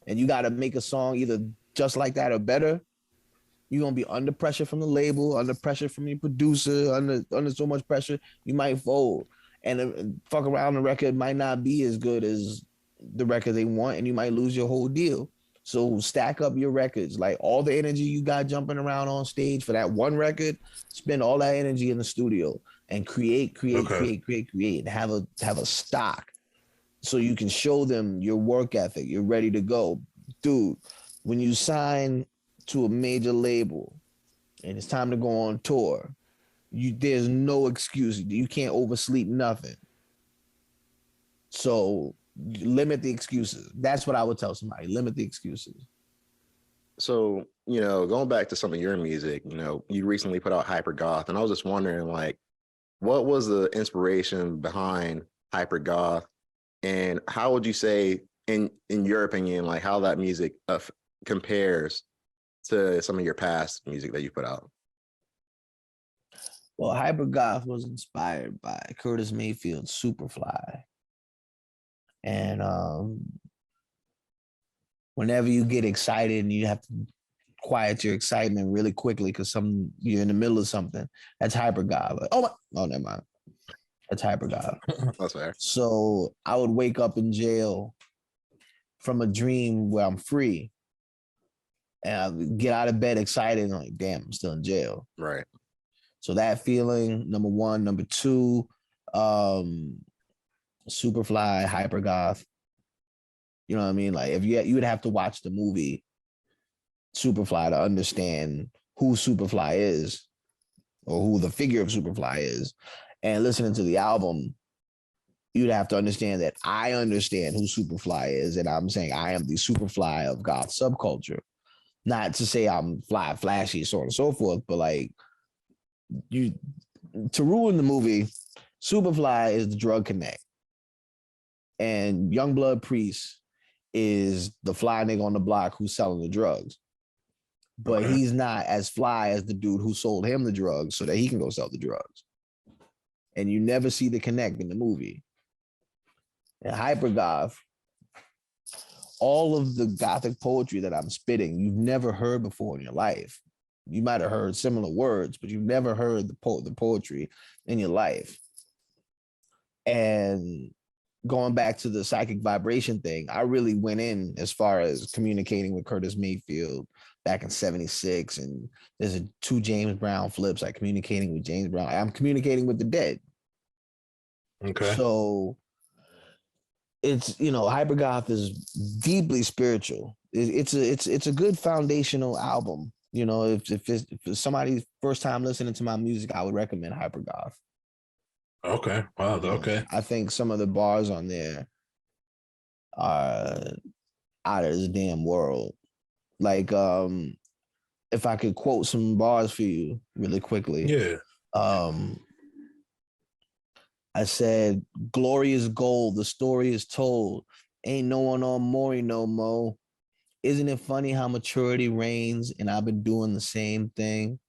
and you got to make a song either just like that or better, you're going to be under pressure from the label, under pressure from your producer, under so much pressure, you might fold. And fuck around, the record might not be as good as the record they want, and you might lose your whole deal. So stack up your records. Like, all the energy you got jumping around on stage for that one record, spend all that energy in the studio and create, and have a stock so you can show them your work ethic. You're ready to go. Dude, when you sign to a major label and it's time to go on tour, there's no excuse. You can't oversleep nothing. So limit the excuses. That's what I would tell somebody. Limit the excuses. So, going back to some of your music, you recently put out Hyper Goth, and I was just wondering, like, what was the inspiration behind Hyper Goth, and how would you say, in your opinion, like how that music compares to some of your past music that you put out? Well, Hyper Goth was inspired by Curtis Mayfield's Superfly. And whenever you get excited and you have to quiet your excitement really quickly because you're in the middle of something, that's Hyper Goth. Like, oh, never mind. That's Hyper Goth. That's fair. So I would wake up in jail from a dream where I'm free. And I would get out of bed excited and like, damn, I'm still in jail. Right. So that feeling, number one. Number two, Superfly, Hyper Goth. You know what I mean? Like if you would have to watch the movie Superfly to understand who Superfly is or who the figure of Superfly is. And listening to the album, you'd have to understand that I understand who Superfly is. And I'm saying I am the Superfly of goth subculture. Not to say I'm flashy, so on and so forth, but like to ruin the movie, Superfly is the drug connect. And Youngblood Priest is the fly nigga on the block who's selling the drugs. But he's not as fly as the dude who sold him the drugs so that he can go sell the drugs. And you never see the connect in the movie. And Hyper Goth, all of the gothic poetry that I'm spitting, you've never heard before in your life. You might have heard similar words, but you've never heard the poetry in your life. And going back to the psychic vibration thing, I really went in as far as communicating with Curtis Mayfield back in 76. And there's 2 James Brown flips, like communicating with James Brown. I'm communicating with the dead. Okay. So it's, Hyper Goth is deeply spiritual. It's a good foundational album. If it's somebody's first time listening to my music, I would recommend Hyper Goth. Okay. Wow. Okay. I think some of the bars on there are out of this damn world. Like, if I could quote some bars for you really quickly. Yeah. I said, glory is gold, the story is told. Ain't no one on Maury no mo. Isn't it funny how maturity reigns and I've been doing the same thing?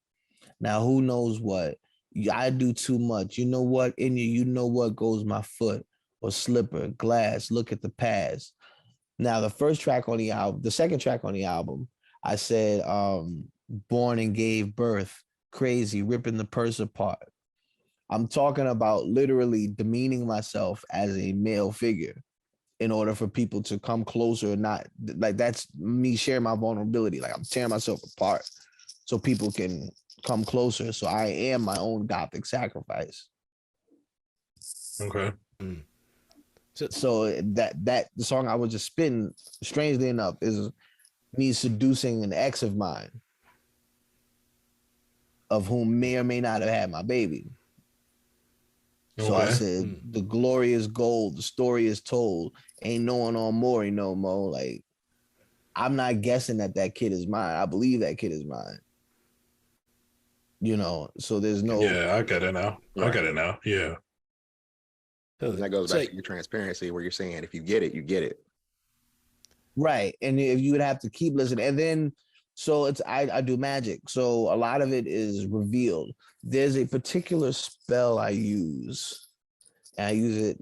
Now, who knows what? I do too much. You know what? In you know what goes my foot or slipper, glass, look at the past. Now, the second track on the album, I said, born and gave birth, crazy, ripping the purse apart. I'm talking about literally demeaning myself as a male figure in order for people to come closer. Not like that's me sharing my vulnerability. Like I'm tearing myself apart so people can come closer. So I am my own gothic sacrifice. Okay. So that the song I was just spitting, strangely enough, is me seducing an ex of mine, of whom may or may not have had my baby. Okay. So I said, the glory is gold, the story is told. Ain't no one on Maury no more. Like, I'm not guessing that kid is mine. I believe that kid is mine. So there's no. Yeah, I get it now. Right. I get it now. Yeah. And that goes back to your transparency where you're saying if you get it, you get it. Right. And if you would have to keep listening. And then, so I do magic. So a lot of it is revealed. There's a particular spell I use. And I use it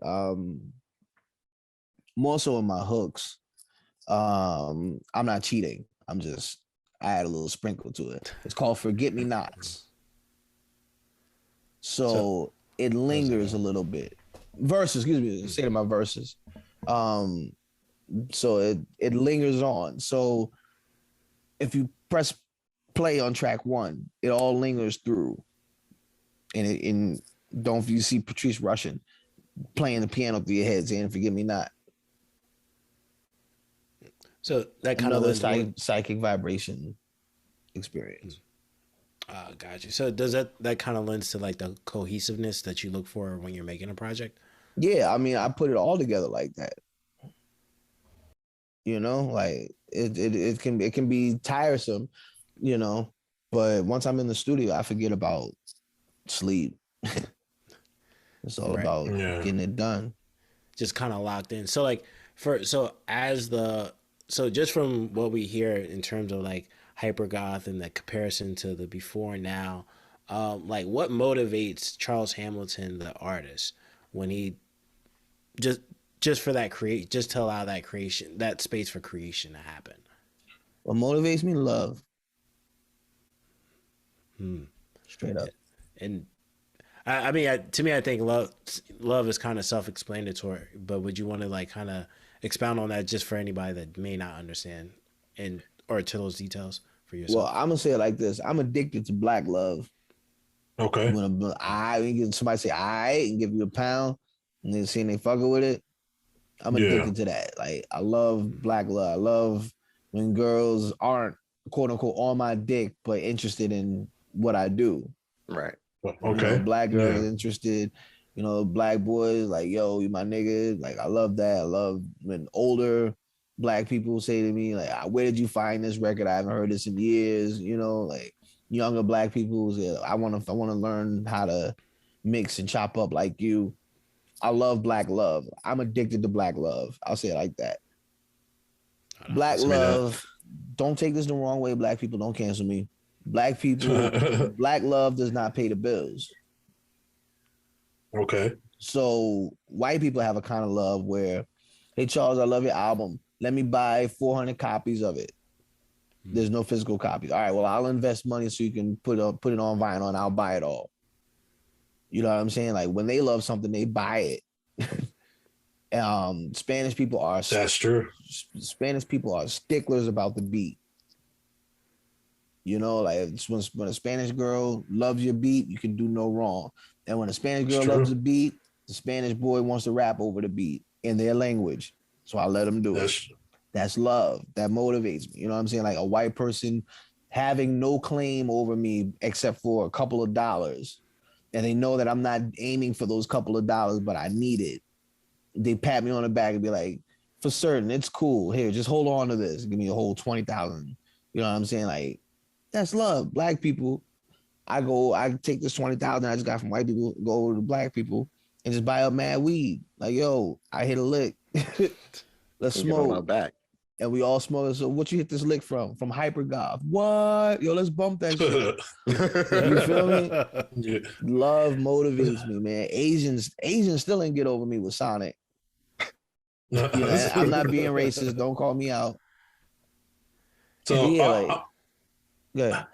more so in my hooks. I'm not cheating. I add a little sprinkle to it. It's called Forget Me Nots. So it lingers a little bit. Verses, excuse me, say to my verses. So it lingers on. So if you press play on track 1, it all lingers through. And don't you see Patrice Rushen playing the piano through your head saying "Forgive Me Not." So that kind of psychic vibration experience. Got you. So does that kind of lends to like the cohesiveness that you look for when you're making a project? Yeah, I mean, I put it all together like that. You know, like it can be tiresome, you know, but once I'm in the studio, I forget about sleep. It's all Right. about Yeah. getting it done. Just kind of locked in. So like so just from what we hear in terms of like hypergoth and the comparison to the before and now, like what motivates Charles Hamilton, the artist, when he just for that create just to allow that creation, that space for creation to happen. What motivates me? Love. Hmm. Straight up. And I mean, to me, I think love is kind of self-explanatory. But would you want to like kind of expound on that just for anybody that may not understand and or to those details for Well, yourself? I'm gonna say it like this. I'm addicted to black love. Okay. When somebody say I and give you a pound and then seeing they fucking with it, I'm Yeah. addicted to that. Like I love black love. I love when girls aren't quote unquote on my dick, but interested in what I do. Right. You know, Okay. black girls Yeah. are interested. You know, black boys like, yo, you my nigga. Like I love that. I love when older black people say to me, like, where did you find this record? I haven't heard this in years. You know, like younger black people say, I wanna learn how to mix and chop up like you. I love black love. I'm addicted to black love. I'll say it like that. Black That's I mean that. love. Don't take this the wrong way. Black people, don't cancel me. Black people, black love does not pay the bills. Okay. So white people have a kind of love where, hey Charles, I love your album. Let me buy 400 copies of it. There's no physical copies. All right, well, I'll invest money so you can put it on vinyl and I'll buy it all. You know what I'm saying? Like when they love something, they buy it. Spanish people are That's true. Spanish people are sticklers about the beat. You know, like when a Spanish girl loves your beat, you can do no wrong. And when a Spanish It's girl loves true. the beat, the Spanish boy wants to rap over the beat in their language. So I let them do it. That's That's love. That motivates me. You know what I'm saying? Like a white person having no claim over me except for a couple of dollars. And they know that I'm not aiming for those couple of dollars, but I need it. They pat me on the back and be like, for certain, it's cool. Here, just hold on to this. Give me a whole 20,000. You know what I'm saying? Like, that's love. Black people, I take this 20,000 I just got from white people, go over to black people and just buy up mad weed. Like, yo, I hit a lick. Let's And get on our smoke. back. And we all smoke. So what you hit this lick from? From Hypergoth. What? Yo, let's bump that shit. You feel me? yeah. Love motivates me, man. Asians still ain't get over me with Sonic. You know, I'm not being racist. Don't call me out. But So yeah, like, good.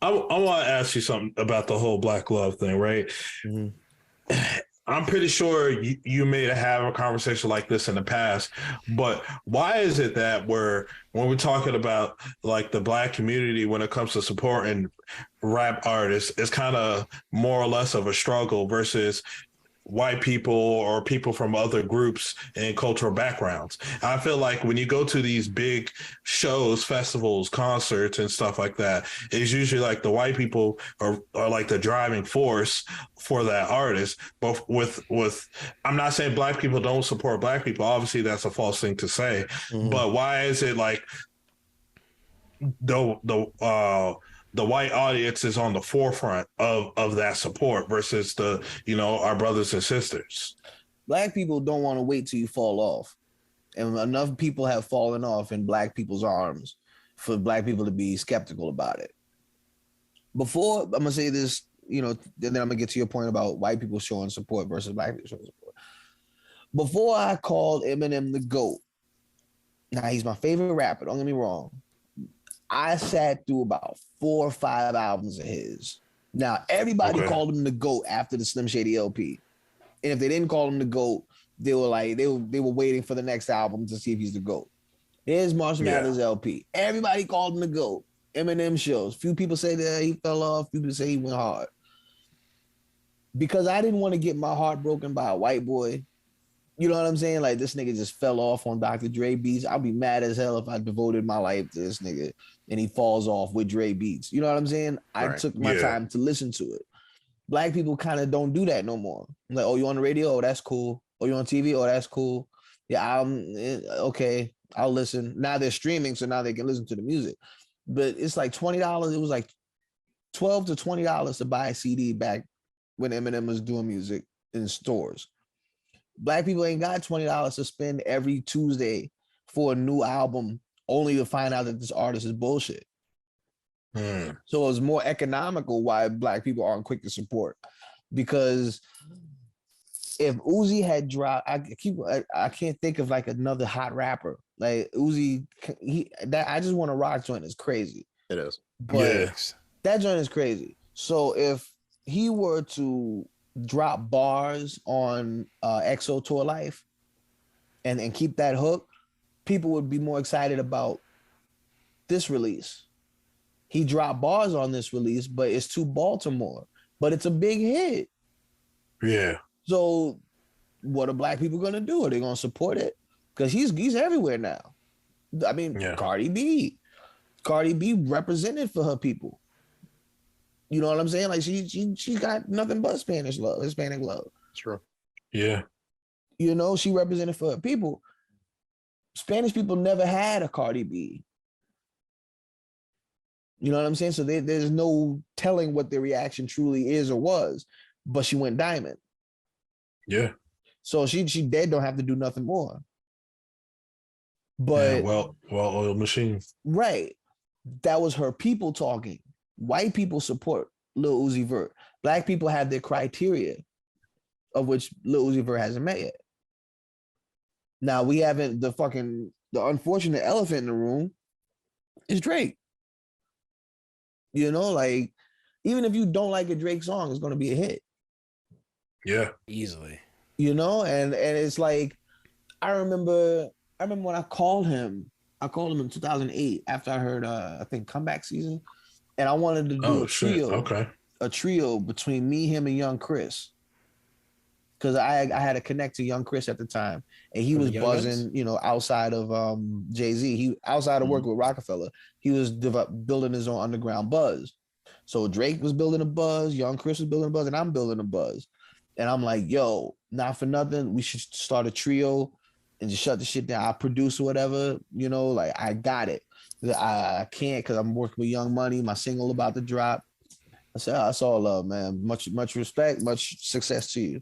I want to ask you something about the whole black love thing, right? Mm-hmm. I'm pretty sure you may have a conversation like this in the past, but why is it that when we're talking about like the black community, when it comes to supporting rap artists, it's kind of more or less of a struggle versus white people or people from other groups and cultural backgrounds. I feel like when you go to these big shows, festivals, concerts, and stuff like that, it's usually like the white people are like the driving force for that artist. But with I'm not saying black people don't support black people. Obviously, that's a false thing to say. Mm-hmm. But why is it like the white audience is on the forefront of that support versus our brothers and sisters? Black people don't want to wait till you fall off. And enough people have fallen off in black people's arms for black people to be skeptical about it. Before, I'm gonna say this, then I'm gonna get to your point about white people showing support versus black people showing support. Before I called Eminem the GOAT, now he's my favorite rapper, don't get me wrong. I sat through about 4 or 5 albums of his. Now, everybody called him the GOAT after the Slim Shady LP. And if they didn't call him the GOAT, they were like, they were waiting for the next album to see if he's the GOAT. Here's Marshall Mathers LP. Everybody called him the GOAT. Eminem shows. Few people say that he fell off. Few people say he went hard. Because I didn't want to get my heart broken by a white boy, You know what I'm saying? Like this nigga just fell off on Dr. Dre beats. I'll be mad as hell if I devoted my life to this nigga and he falls off with Dre beats. You know what I'm saying? I Right. took my time to listen to it. Black people kind of don't do that no more. Like, oh, you on the radio? Oh, that's cool. Oh, you on TV? Oh, that's cool. Yeah, okay. I'll listen. Now they're streaming, so now they can listen to the music. But it's like $20. It was like $12 to $20 to buy a CD back when Eminem was doing music in stores. Black people ain't got $20 to spend every Tuesday for a new album, only to find out that this artist is bullshit. So it was more economical why Black people aren't quick to support. Because if Uzi had dropped, I can't think of like another hot rapper. Like Uzi, that I Just Want to Rock joint is crazy. It is. But that joint is crazy. So if he were to drop bars on EXO Tour Life and keep that hook, people would be more excited about this release. He dropped bars on this release, but it's to Baltimore, but it's a big hit. Yeah. So what are Black people gonna do? Are they gonna support it? Because he's everywhere now. I mean, Cardi B represented for her people. You know what I'm saying? Like she got nothing but Hispanic love. True. Yeah. You know, she represented for her people. Spanish people never had a Cardi B. You know what I'm saying? So there's no telling what their reaction truly is or was, but she went diamond. Yeah. So she dead don't have to do nothing more. But well-oiled machine. Right. That was her people talking. White people support Lil Uzi Vert. Black people have their criteria, of which Lil Uzi Vert hasn't met yet. Now we haven't, the unfortunate elephant in the room is Drake. You know, like, even if you don't like a Drake song, it's going to be a hit. Yeah. Easily. You know, and it's like, I remember when I called him in 2008 after I heard, I think, Comeback Season. And I wanted to do a trio between me, him, and Young Chris. Because I had to connect to Young Chris at the time. And he was buzzing, you know, outside of Jay-Z. He outside of working with Rockefeller, he was building his own underground buzz. So Drake was building a buzz, Young Chris was building a buzz, and I'm building a buzz. And I'm like, yo, not for nothing, we should start a trio and just shut the shit down. I produce or whatever, you know, like I got it. I can't because I'm working with Young Money, my single about to drop. I said, oh, that's all love, man. Much respect, much success to you.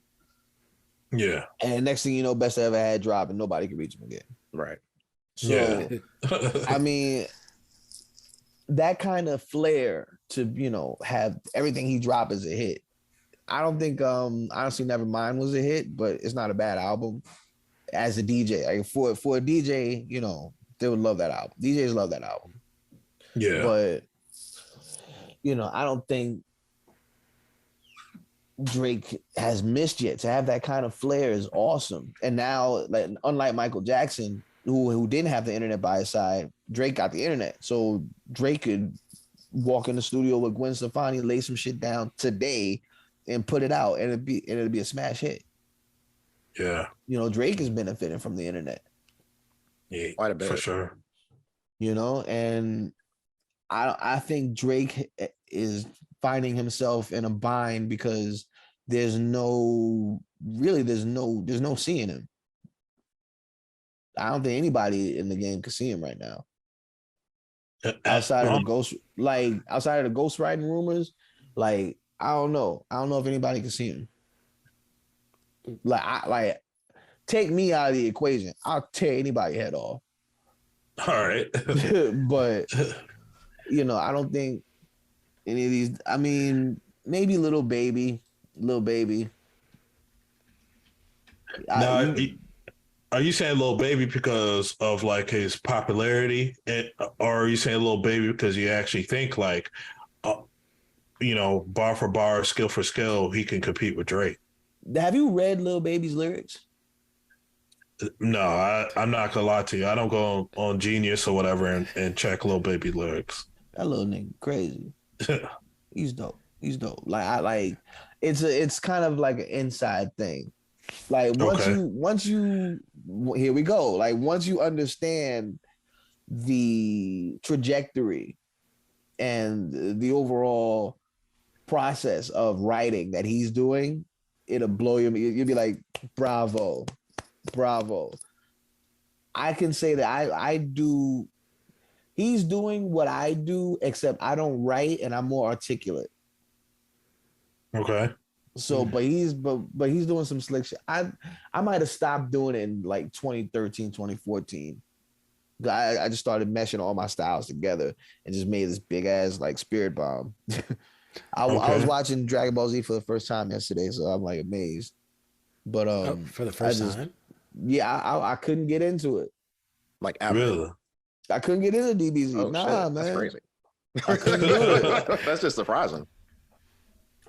Yeah. And next thing you know, Best I Ever Had drop and nobody can reach him again. Right. So, I mean, that kind of flair to, you know, have everything he dropped as a hit. I don't think, honestly, Nevermind was a hit, but it's not a bad album as a DJ. Like for a DJ, you know, they would love that album. DJs love that album. Yeah. But, you know, I don't think Drake has missed yet. To have that kind of flair is awesome. And now, like, unlike Michael Jackson, who didn't have the internet by his side, Drake got the internet. So Drake could walk in the studio with Gwen Stefani, lay some shit down today and put it out, and it'd be a smash hit. Yeah. You know, Drake is benefiting from the internet. Yeah, quite a bit. For sure. You know, and I think Drake is finding himself in a bind because there's no seeing him. I don't think anybody in the game can see him right now. Outside of the ghostwriting rumors, like, I don't know if anybody can see him. Take me out of the equation, I'll tear anybody's head off. All right. But you know, I don't think any of these. I mean, maybe Lil Baby. Now, are you saying Lil Baby because of like his popularity, or are you saying Lil Baby because you actually think like, you know, bar for bar, skill for skill, he can compete with Drake? Have you read Lil Baby's lyrics? No, I'm not gonna lie to you. I don't go on Genius or whatever and check Lil Baby lyrics. That little nigga crazy. He's dope. Like it's kind of like an inside thing. Like Okay. once you here we go. Like once you understand the trajectory and the overall process of writing that he's doing, it'll blow you. You'll be like, bravo, bravo. I can say that I do. He's doing what I do, except I don't write and I'm more articulate. Okay. So, but he's doing some slick shit. I might have stopped doing it in like 2013, 2014. I just started meshing all my styles together and just made this big ass like spirit bomb. I was watching Dragon Ball Z for the first time yesterday, so I'm like amazed. But For the first time? Yeah, I couldn't get into it. Like ever. Really? I couldn't get into DBZ. Oh, nah, shit. man. That's crazy. I couldn't do it. That's just surprising.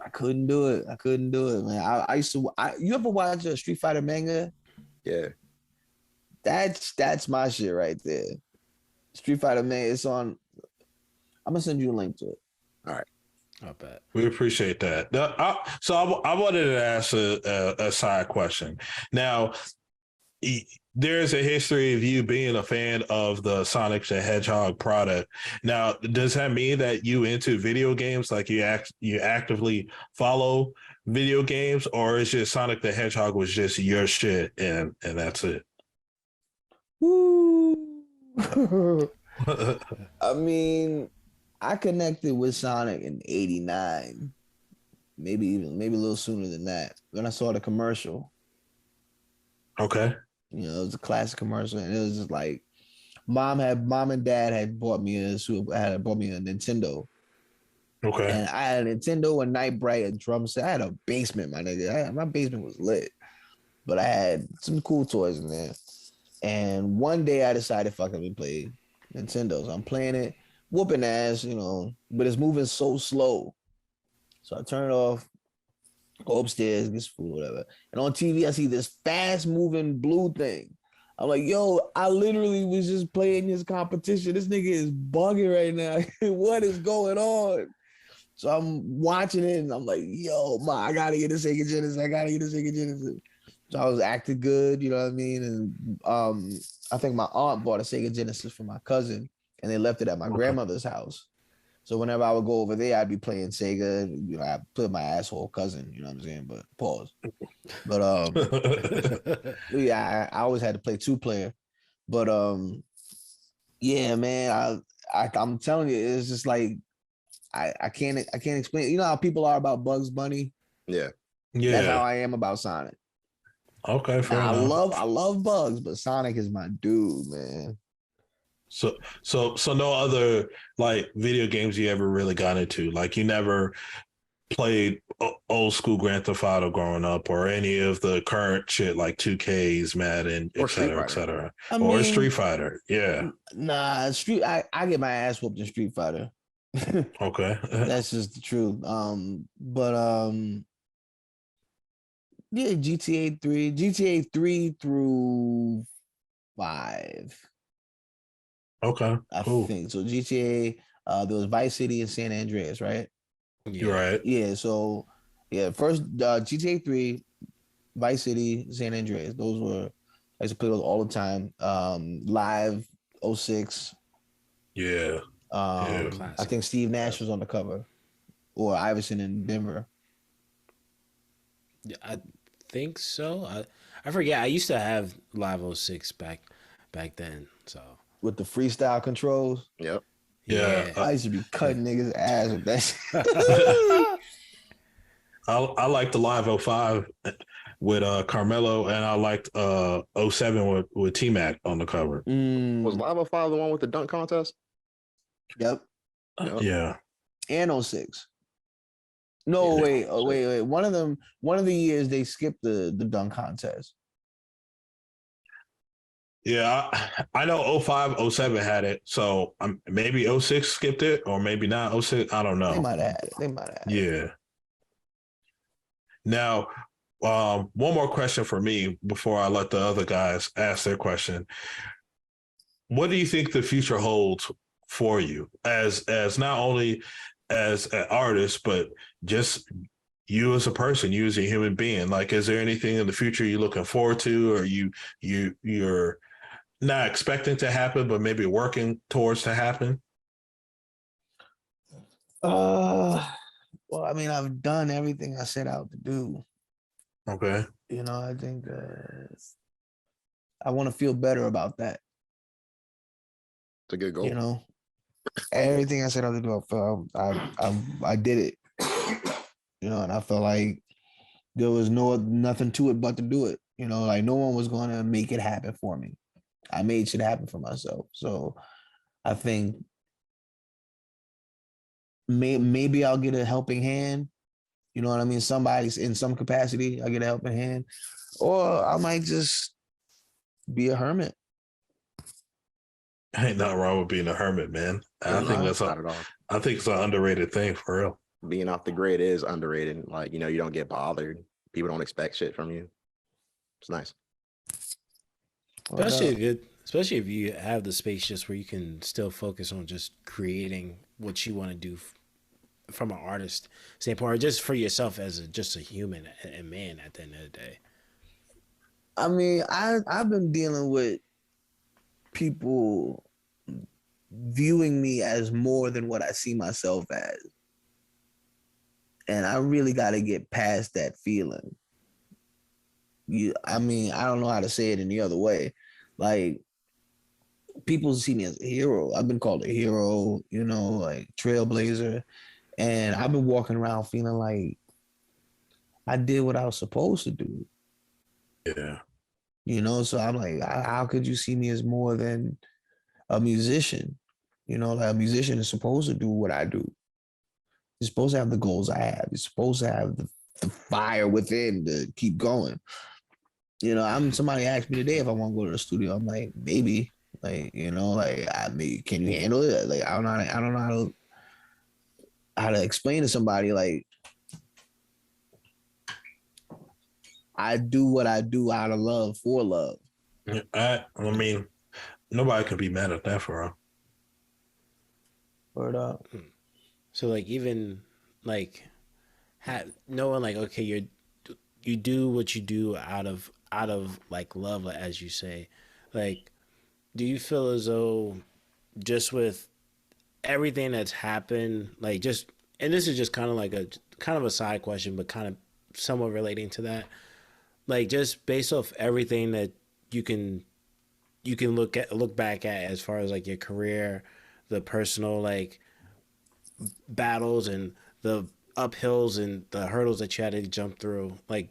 I couldn't do it. I couldn't do it, man. I used to. You ever watch a Street Fighter manga? Yeah. That's my shit right there. Street Fighter manga. It's on. I'm gonna send you a link to it. All right. I bet. We appreciate that. I wanted to ask a side question. Now, there's a history of you being a fan of the Sonic the Hedgehog product. Now, does that mean that you into video games? Like you actively follow video games, or is just Sonic the Hedgehog was just your shit and that's it? Woo. I mean, I connected with Sonic in '89, maybe a little sooner than that. When I saw the commercial, Okay. you know, it was a classic commercial, and it was just like mom and dad had bought me a Nintendo. Okay. And I had a Nintendo, a Night Bright, a drum set. I had a basement, my nigga. My basement was lit, but I had some cool toys in there. And one day I decided, fuck, let me play Nintendo. So I'm playing it, whooping ass, you know, but it's moving so slow. So I turn it off, go upstairs, get some food, whatever. And on TV, I see this fast moving blue thing. I'm like, yo, I literally was just playing this competition. This nigga is bugging right now. What is going on? So I'm watching it and I'm like, yo, I gotta get a Sega Genesis. So I was acting good, you know what I mean? And I think my aunt bought a Sega Genesis for my cousin and they left it at my grandmother's house. So whenever I would go over there, I'd be playing Sega, and, you know, I put my asshole cousin, you know what I'm saying? But pause. But yeah, I always had to play 2-player. But yeah, man, I'm telling you, it's just like I can't explain. You know how people are about Bugs Bunny? Yeah. Yeah. That's how I am about Sonic. Okay, fair enough. I love Bugs, but Sonic is my dude, man. So no other like video games you ever really got into? Like you never played old school Grand Theft Auto growing up, or any of the current shit like 2Ks, Madden, Or et cetera, et cetera. mean, Street Fighter. Yeah. Nah, I get my ass whooped in Street Fighter. Okay. That's just the truth. Yeah, GTA 3 through 5. Okay. Cool. I think so. GTA, there was Vice City and San Andreas, right? You're right. Yeah. So, yeah, first GTA 3, Vice City, San Andreas. Those were I used to play those all the time. Live 06. Yeah. I think Steve Nash was on the cover, or Iverson in Denver. Yeah, I think so. I forget. I used to have Live 06 back then. So With the freestyle controls. Yep. Yeah. I used to be cutting niggas' ass with that shit. I liked the Live 05 with Carmelo, and I liked 07 with T-Mac on the cover. Was Lava 5 the one with the dunk contest? Yep. Yeah. And 06. No, Yeah. wait. One of the years they skipped the dunk contest. Yeah, I know 05, 07 had it, so maybe 06 skipped it, or maybe not 06. I don't know. They might have had it. Yeah. Now, one more question for me before I let the other guys ask their question. What do you think the future holds for you as not only as an artist, but just you as a person, you as a human being? Like, is there anything in the future you're looking forward to, or you're not expecting to happen, but maybe working towards to happen? Uh, well, I mean, I've done everything I set out to do. Okay. You know, I think I want to feel better about that. It's a good goal. You know, everything I set out to do, I did it. You know, and I felt like there was nothing to it but to do it. You know, like no one was going to make it happen for me. I made shit happen for myself. So I think maybe I'll get a helping hand. You know what I mean? Somebody's in some capacity, I get a helping hand, or I might just be a hermit. Ain't nothing wrong with being a hermit, man. I think that's Not at all. I think it's an underrated thing for real. Being off the grid is underrated. Like, you don't get bothered. People don't expect shit from you. It's nice. Especially if you have the space just where you can still focus on just creating what you want to do from an artist standpoint, or just for yourself as just a human and man at the end of the day. I mean, I've been dealing with people viewing me as more than what I see myself as. And I really got to get past that feeling. I mean, I don't know how to say it any other way. Like, people see me as a hero. I've been called a hero, like trailblazer. And I've been walking around feeling like I did what I was supposed to do. Yeah. So I'm like, how could you see me as more than a musician? Like a musician is supposed to do what I do. You're supposed to have the goals I have. You're supposed to have the fire within to keep going. Somebody asked me today if I want to go to the studio. I'm like, maybe. Like, can you handle it? Like, I don't know how to explain to somebody, like, I do what I do out of love for love. I mean, nobody can be mad at that for real. Word up. So like, even like knowing like, okay, you do what you do out of like love, as you say. Like, do you feel as though just with everything that's happened, like, just, and this is just kind of a side question, but kind of somewhat relating to that, like, just based off everything that you can look back at as far as like your career, the personal like battles and the uphills and the hurdles that you had to jump through, like,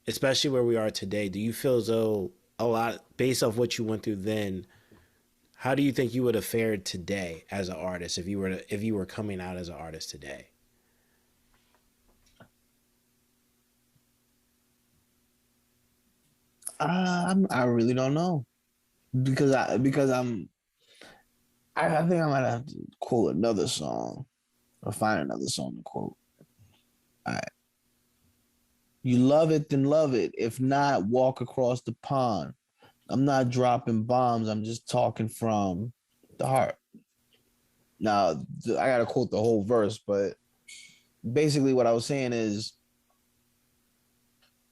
especially where we are today, do you feel as though a lot based off what you went through then, how do you think you would have fared today as an artist if you were coming out as an artist today? I really don't know, because I think I might have to quote another song or find another song to quote. All right. You love it, then love it. If not, walk across the pond. I'm not dropping bombs. I'm just talking from the heart. Now, I got to quote the whole verse, but basically what I was saying is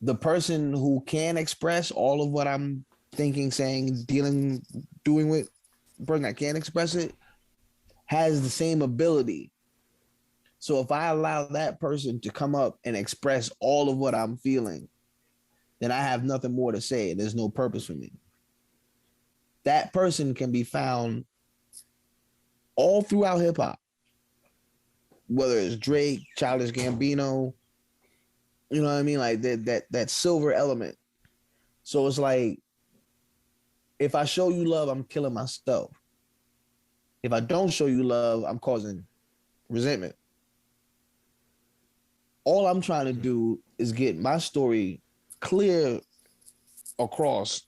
the person who can express all of what I'm thinking, saying, dealing, doing with, the person that can't express it has the same ability. So if I allow that person to come up and express all of what I'm feeling, then I have nothing more to say. There's no purpose for me. That person can be found all throughout hip hop, whether it's Drake, Childish Gambino, you know what I mean? Like that silver element. So it's like, if I show you love, I'm killing myself. If I don't show you love, I'm causing resentment. All I'm trying to do is get my story clear across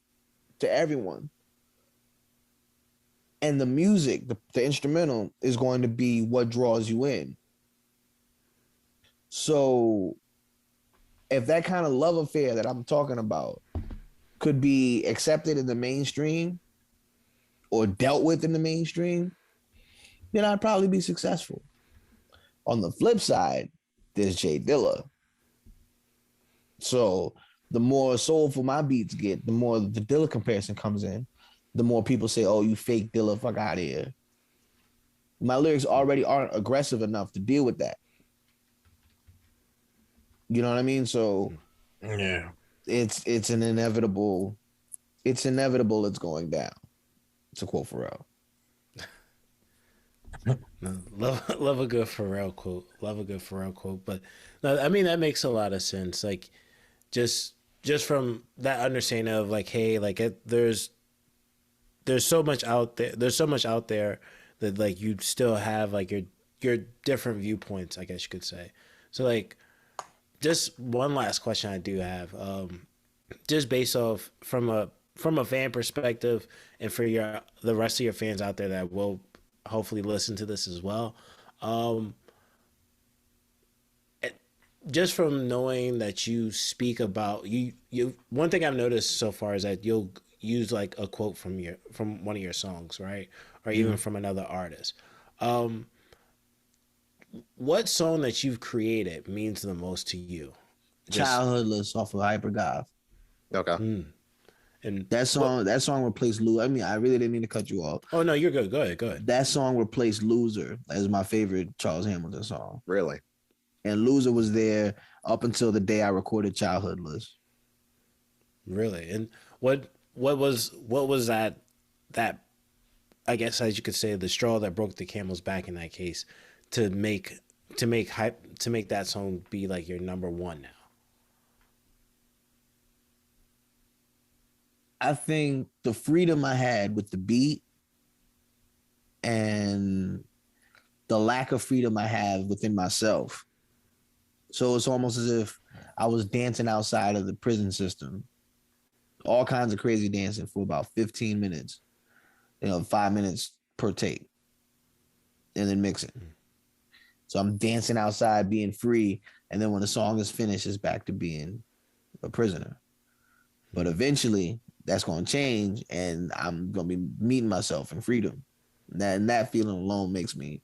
to everyone. And the music, the instrumental, is going to be what draws you in. So if that kind of love affair that I'm talking about could be accepted in the mainstream or dealt with in the mainstream, then I'd probably be successful. On the flip side, there's Jay Dilla. So the more soulful my beats get, the more the Dilla comparison comes in. The more people say, "Oh, you fake Dilla, fuck out of here." My lyrics already aren't aggressive enough to deal with that. You know what I mean? So Yeah. it's an inevitable. It's inevitable. It's going down. It's a quote Pharrell. No, love a good Pharrell quote. Love a good Pharrell quote. But no, I mean that makes a lot of sense. Like just just from that understanding of like, hey, like there's so much out there. There's so much out there that like you still have like your different viewpoints. I guess you could say. So like just one last question I do have. Just based off from a fan perspective, and for your the rest of your fans out there that will hopefully listen to this as well. Um, just from knowing that you speak about you one thing I've noticed so far is that you'll use like a quote from one of your songs, right? Or even from another artist. Um, what song that you've created means the most to you? Just Childhoodless off of Hypergoth. Okay. and what That song replaced Lou. I mean, I really didn't mean to cut you off. oh no, you're good. Go ahead, go ahead. That song replaced Loser as my favorite Charles Hamilton song. Really? And Loser was there up until the day I recorded Childhoodless. Really? And what was that I guess as you could say the straw that broke the camel's back in that case to make that song be like your number one now? I think the freedom I had with the beat and the lack of freedom I have within myself. So it's almost as if I was dancing outside of the prison system, all kinds of crazy dancing for about 15 minutes, 5 minutes per take, and then mixing. So I'm dancing outside, being free. And then when the song is finished, it's back to being a prisoner. But eventually that's going to change and I'm going to be meeting myself in freedom. And that feeling alone makes me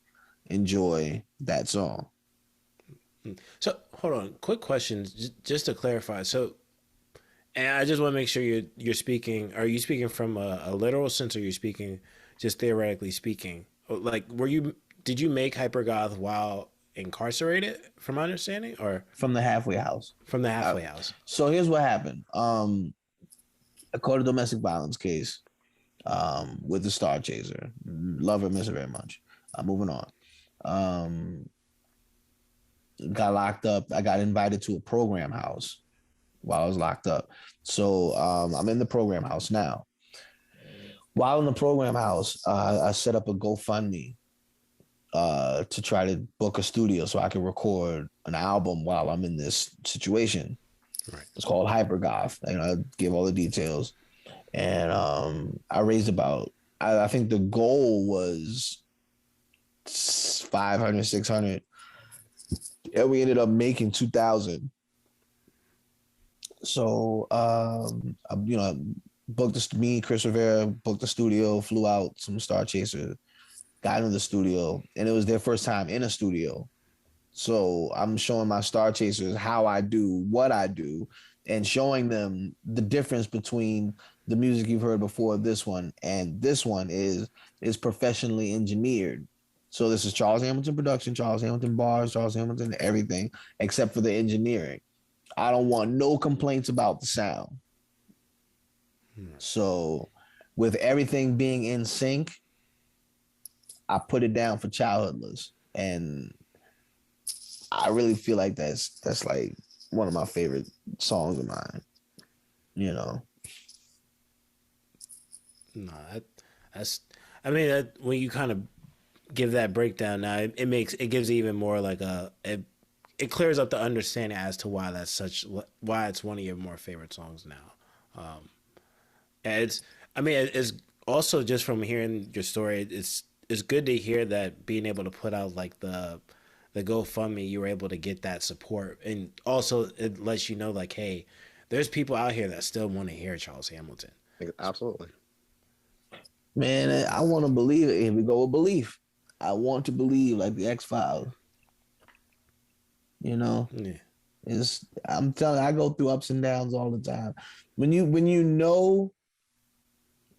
enjoy that song. So hold on, quick question, just to clarify. So, and I just want to make sure you're speaking. Are you speaking from a literal sense, or you're speaking just theoretically speaking? Like, did you make Hypergoth while incarcerated, from my understanding, or From the halfway house. from the halfway house? So here's what happened. I caught a domestic violence case with the Star Chaser. Love her, miss her very much. Moving on. Got locked up. I got invited to a program house while I was locked up. So I'm in the program house now. While in the program house, I set up a GoFundMe to try to book a studio so I could record an album while I'm in this situation. Right. It's called Hypergoth. And I give all the details. And I raised I think the goal was 500, 600. And we ended up making 2,000. So, booked me, Chris Rivera, booked the studio, flew out, some Star Chaser, got into the studio, and it was their first time in a studio. So I'm showing my Star Chasers how I do what I do and showing them the difference between the music you've heard before this one and this one is professionally engineered. So this is Charles Hamilton production, Charles Hamilton bars, Charles Hamilton everything except for the engineering. I don't want no complaints about the sound. So with everything being in sync, I put it down for Childhoodless, and I really feel like that's like one of my favorite songs of mine. You know. No, that's. I mean, when you kind of give that breakdown now, it gives even more like it clears up the understanding as to why why it's one of your more favorite songs now. And it's also just from hearing your story, it's good to hear that being able to put out like the GoFundMe, you were able to get that support, and also it lets you know like, hey, there's people out here that still want to hear Charles Hamilton. Absolutely. Man, I want to believe it. Here we go with belief. I want to believe like the X-Files. You know? Yeah. I'm telling you, I go through ups and downs all the time. When you know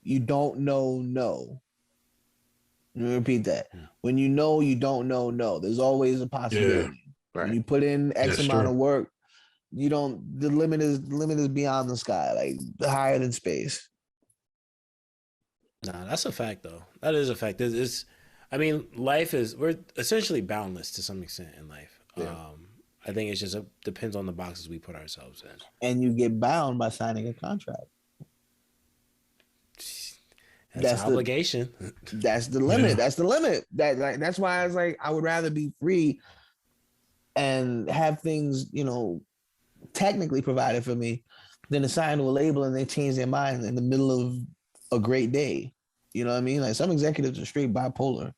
you don't know no. Let me repeat that. When you know you don't know no. There's always a Yeah, possibility. When Right. you put in X that's amount true. of work, you don't the limit is beyond the sky, like higher than space. Nah, that's a fact though. That is a fact. I mean, we're essentially boundless to some extent in life. Yeah. I think it's just depends on the boxes we put ourselves in. And you get bound by signing a contract. That's an That's the obligation. that's the limit. Yeah. That's the limit. That's why I was like, I would rather be free and have things, technically provided for me than to sign to a label and they change their mind in the middle of a great day. You know what I mean? Like some executives are straight bipolar.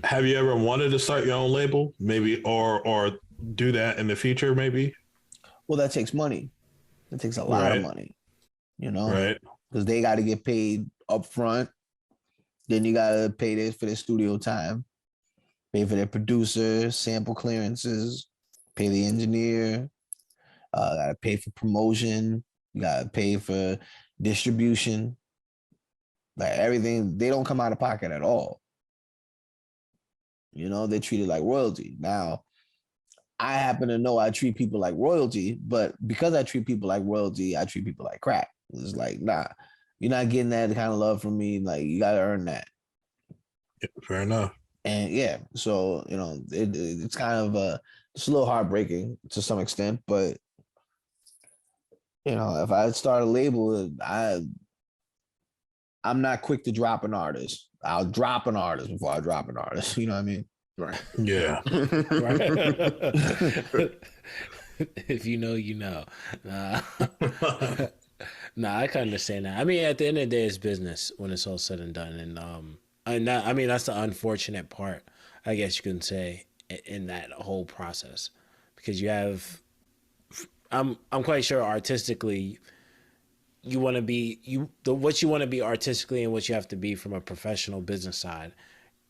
Have you ever wanted to start your own label, maybe, or do that in the future, maybe? Well, that takes money. It takes a lot of Right, money, you know, right. because they got to get paid up front. Then you got to pay this for their studio time, pay for their producer, sample clearances, pay the engineer, got to pay for promotion, you got to pay for distribution. Like everything, they don't come out of pocket at all. They're treated like royalty. Now, I happen to know I treat people like royalty, but because I treat people like royalty, I treat people like crap. It's like, nah, you're not getting that kind of love from me. Like, you got to earn that. Yeah, fair enough. And yeah, so, it's kind of it's a little heartbreaking to some extent, but, if I start a label, I'm not quick to drop an artist. I'll drop an artist before I drop an artist. You know what I mean? Right. Yeah. If you know, you know. Nah. Nah, I can understand that. I mean, at the end of the day, it's business when it's all said and done, I mean, that's the unfortunate part, I guess you can say, in that whole process, because I'm quite sure artistically, you want to be what you want to be artistically and what you have to be from a professional business side.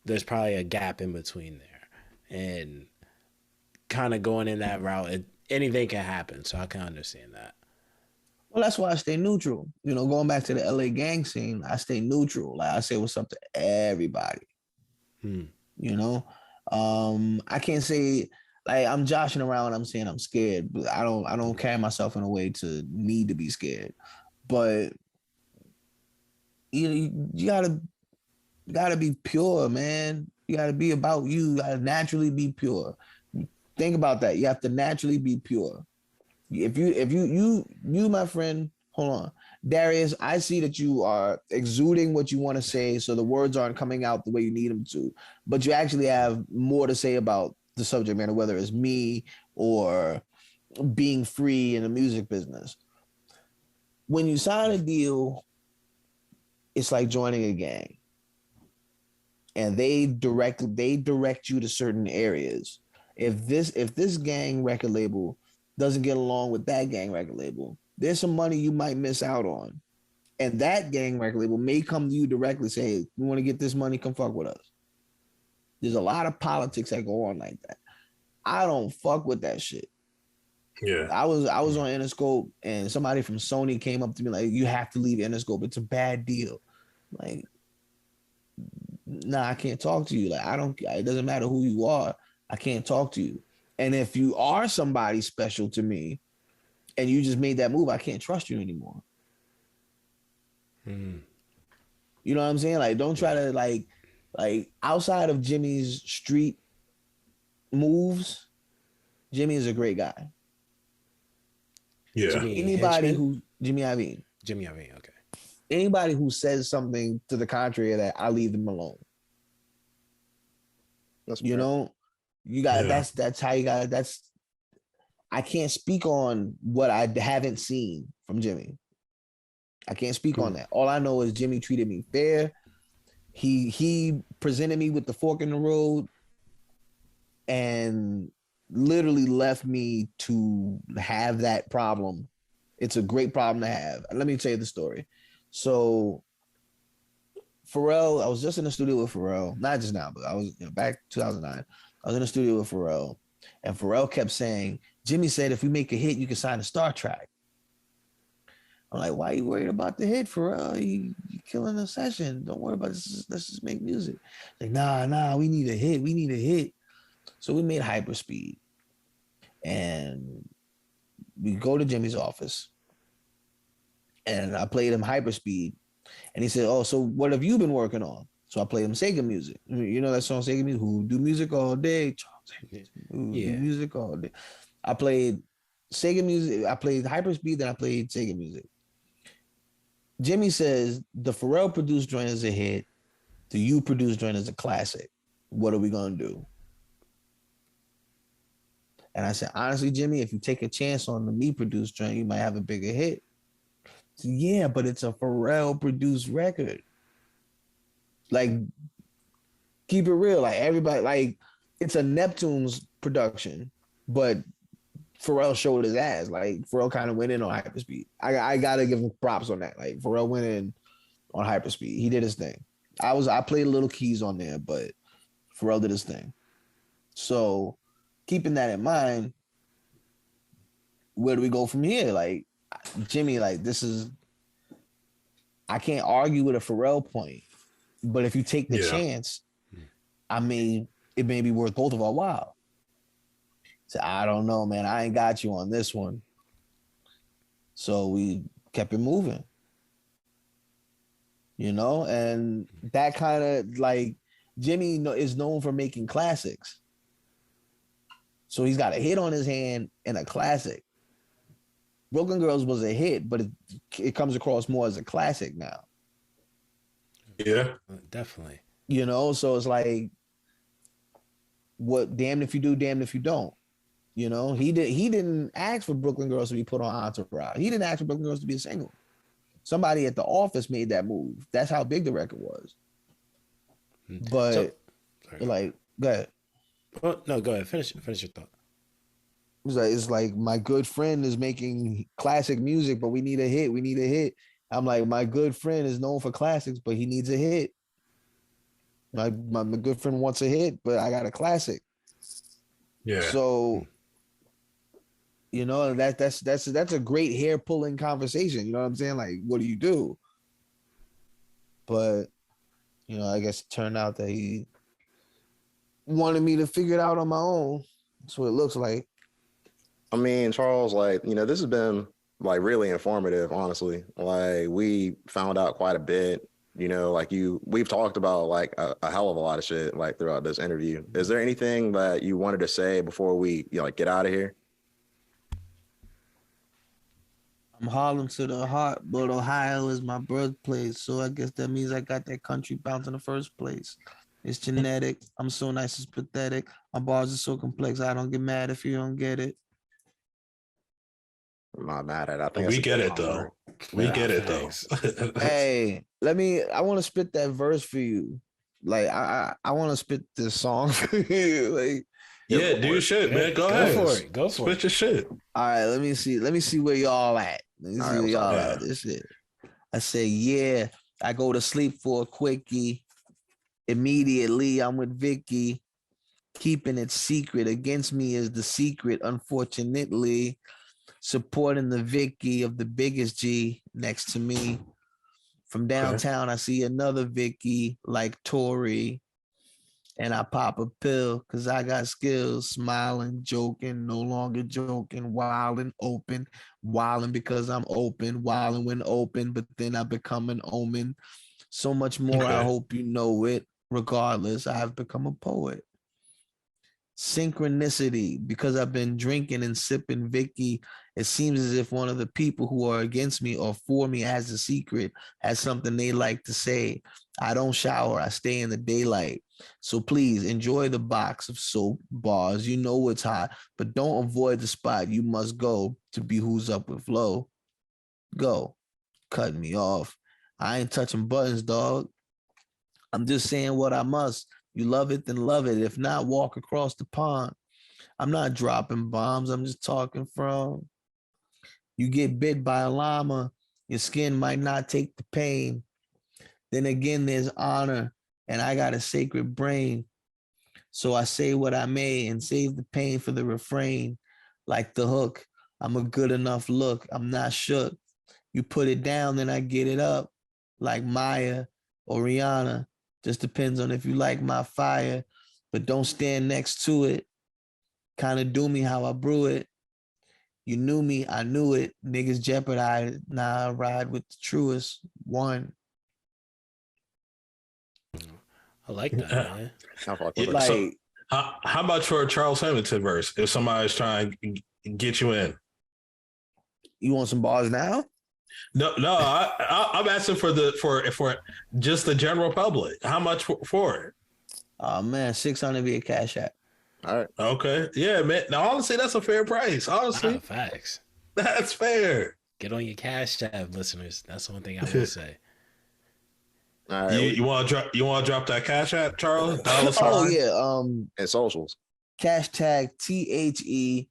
There's probably a gap in between there, and kind of going in that route, anything can happen. So I can understand that. Well, that's why I stay neutral. Going back to the LA gang scene, I stay neutral. Like I say what's up to everybody. Hmm. I can't say like I'm joshing around and I'm saying I'm scared, but I don't carry myself in a way to need to be scared. But you gotta be pure, man. You gotta be about you. You gotta naturally be pure. Think about that. You have to naturally be pure. If you my friend, hold on, Darius, I see that you are exuding what you want to say, so the words aren't coming out the way you need them to, but you actually have more to say about the subject matter, whether it's me or being free in the music business. When you sign a deal, it's like joining a gang, and they direct you to certain areas. If this gang record label doesn't get along with that gang record label, there's some money you might miss out on. And that gang record label may come to you directly, say, hey, we want to get this money, come fuck with us. There's a lot of politics that go on like that. I don't fuck with that shit. Yeah. I was on Interscope and somebody from Sony came up to me like, you have to leave Interscope. It's a bad deal. Like, nah, I can't talk to you. Like, it doesn't matter who you are. I can't talk to you. And if you are somebody special to me and you just made that move, I can't trust you anymore. Hmm. You know what I'm saying? Like, don't try to like outside of Jimmy's street moves, Jimmy is a great guy. Yeah. Anybody who Jimmy Iovine. Jimmy Iovine, okay. Anybody who says something to the contrary of that, I leave them alone. That's You fair. know, you got that's how you got I can't speak on what I haven't seen from Jimmy. I can't speak on that. All I know is Jimmy treated me fair. He presented me with the fork in the road and literally left me to have that problem. It's a great problem to have. Let me tell you the story. So Pharrell, I was just in the studio with Pharrell, not just now, but I was back 2009. I was in the studio with Pharrell, And Pharrell kept saying, Jimmy said, if we make a hit, you can sign a Star Trek. I'm like, why are you worried about the hit, Pharrell? You killing the session. Don't worry about this. Let's just make music. Like, nah, we need a hit. We need a hit. So we made Hyperspeed. And we go to Jimmy's office. And I played him Hyperspeed. And he said, oh, so what have you been working on? So I played him Sega music. You know that song, Sega music? Who do music all day? Who do music all day? I played Sega music. I played Hyperspeed, then I played Sega music. Jimmy says, the Pharrell produced joint is a hit. The you produced joint is a classic. What are we going to do? And I said, honestly, Jimmy, if you take a chance on the me produced joint, you might have a bigger hit. So, yeah, but it's a Pharrell produced record. Like, keep it real. Like, everybody, like, it's a Neptune's production, but Pharrell showed his ass. Like, Pharrell kind of went in on Hyperspeed. I gotta give him props on that. Like, Pharrell went in on Hyperspeed. He did his thing. I played little keys on there, but Pharrell did his thing. So, keeping that in mind, where do we go from here? Like, Jimmy, like, I can't argue with a Pharrell point, but if you take the chance, it may be worth both of our while. So I don't know, man. I ain't got you on this one. So we kept it moving, and that kind of like Jimmy is known for making classics. So he's got a hit on his hand and a classic. Brooklyn Girls was a hit, but it comes across more as a classic now. Yeah, definitely. So it's like, what? Damned if you do, damned if you don't. He didn't ask for Brooklyn Girls to be put on Entourage. He didn't ask for Brooklyn Girls to be a single. Somebody at the office made that move. That's how big the record was. But go ahead. Oh, no, go ahead. Finish your thought. It's like my good friend is making classic music, but we need a hit. We need a hit. I'm like, my good friend is known for classics, but he needs a hit. My good friend wants a hit, but I got a classic. Yeah. So, that's a great hair pulling conversation. You know what I'm saying? Like, what do you do? But, I guess it turned out that he wanted me to figure it out on my own. That's what it looks like. I mean, Charles, like, this has been like really informative, honestly. Like, we found out quite a bit, like we've talked about like a hell of a lot of shit like throughout this interview. Is there anything that you wanted to say before we get out of here? I'm Harlem to the heart, but Ohio is my birthplace. So I guess that means I got that country bounce in the first place. It's genetic. I'm so nice, it's pathetic. My bars are so complex, I don't get mad if you don't get it. I'm not mad at it. I think we get it though. We get it though. Hey, I want to spit that verse for you. Like I want to spit this song for you. Like, yeah, do your shit, man. Go ahead. For it. Go for it. Spit your shit. All right, let me see where y'all at. Let me see where y'all at. This shit. I say, yeah, I go to sleep for a quickie. Immediately, I'm with Vicky. Keeping it secret against me is the secret, unfortunately. Supporting the Vicky of the biggest G next to me. From downtown, I see another Vicky like Tori. And I pop a pill because I got skills. Smiling, joking, no longer joking. Wilding, open. Wilding because I'm open. Wilding when open, but then I become an omen. So much more, I hope you know it. Regardless, I have become a poet. Synchronicity, because I've been drinking and sipping Vicky. It seems as if one of the people who are against me or for me has a secret, has something they like to say. I don't shower, I stay in the daylight. So please enjoy the box of soap bars. You know it's hot, but don't avoid the spot. You must go to be who's up with flow. Go. Cutting me off. I ain't touching buttons, dog. I'm just saying what I must. You love it, then love it. If not, walk across the pond. I'm not dropping bombs. I'm just talking from. You get bit by a llama, your skin might not take the pain. Then again, there's honor, and I got a sacred brain. So I say what I may and save the pain for the refrain. Like the hook, I'm a good enough look. I'm not shook. You put it down, then I get it up. Like Maya or Rihanna. Just depends on if you like my fire. But don't stand next to it. Kind of do me how I brew it. You knew me, I knew it. Niggas jeopardize. Now I ride with the truest one. I like that, man. I fuck with it. Like, So how much for a Charles Hamilton verse if somebody's trying to get you in? you want some bars now? No, I'm asking for just the general public. How much for it? Oh man, 600 via Cash App. All right. Okay, yeah, man. Now, honestly, that's a fair price. Honestly, Facts. that's fair. Get on your Cash App, listeners. That's the one thing I will say. All right. You want to drop that Cash App, Charles? Oh yeah, And socials. cash tag THEPHENOM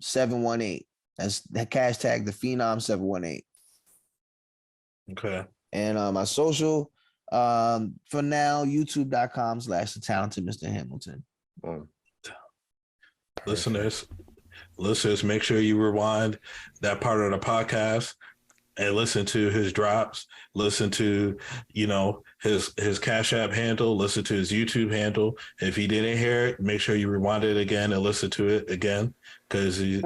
718. That's that cash tag the Phenom 718. Okay. And my social, for now, youtube.com/the talented Mr. Hamilton. Listeners, make sure you rewind that part of the podcast and listen to his drops. Listen to, his Cash App handle. Listen to his YouTube handle. If he didn't hear it, make sure you rewind it again and listen to it again because he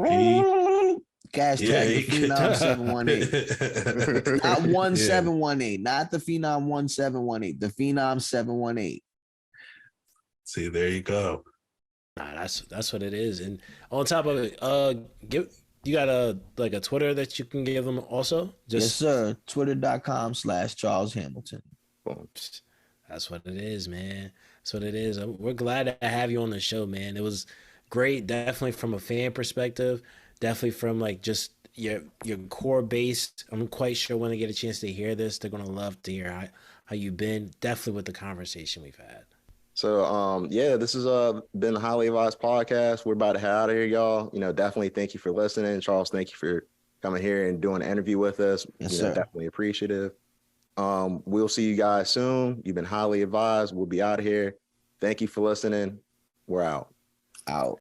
Cash tag the Phenom 718. Not 1718, not the Phenom 1718, the Phenom 718. See, there you go. Nah, that's what it is. And on top of it, you got a Twitter that you can give them also? Yes, sir. Twitter.com/Charles Hamilton. That's what it is, man. That's what it is. We're glad to have you on the show, man. It was great, definitely from a fan perspective, definitely from like just your core base. I'm quite sure when they get a chance to hear this, they're gonna love to hear how you've been. Definitely with the conversation we've had. So, this has been the Highly Advised podcast. We're about to head out of here, y'all. Definitely thank you for listening. Charles, thank you for coming here and doing an interview with us. Yes, sir. Definitely appreciative. We'll see you guys soon. You've been highly advised. We'll be out of here. Thank you for listening. We're out. Out.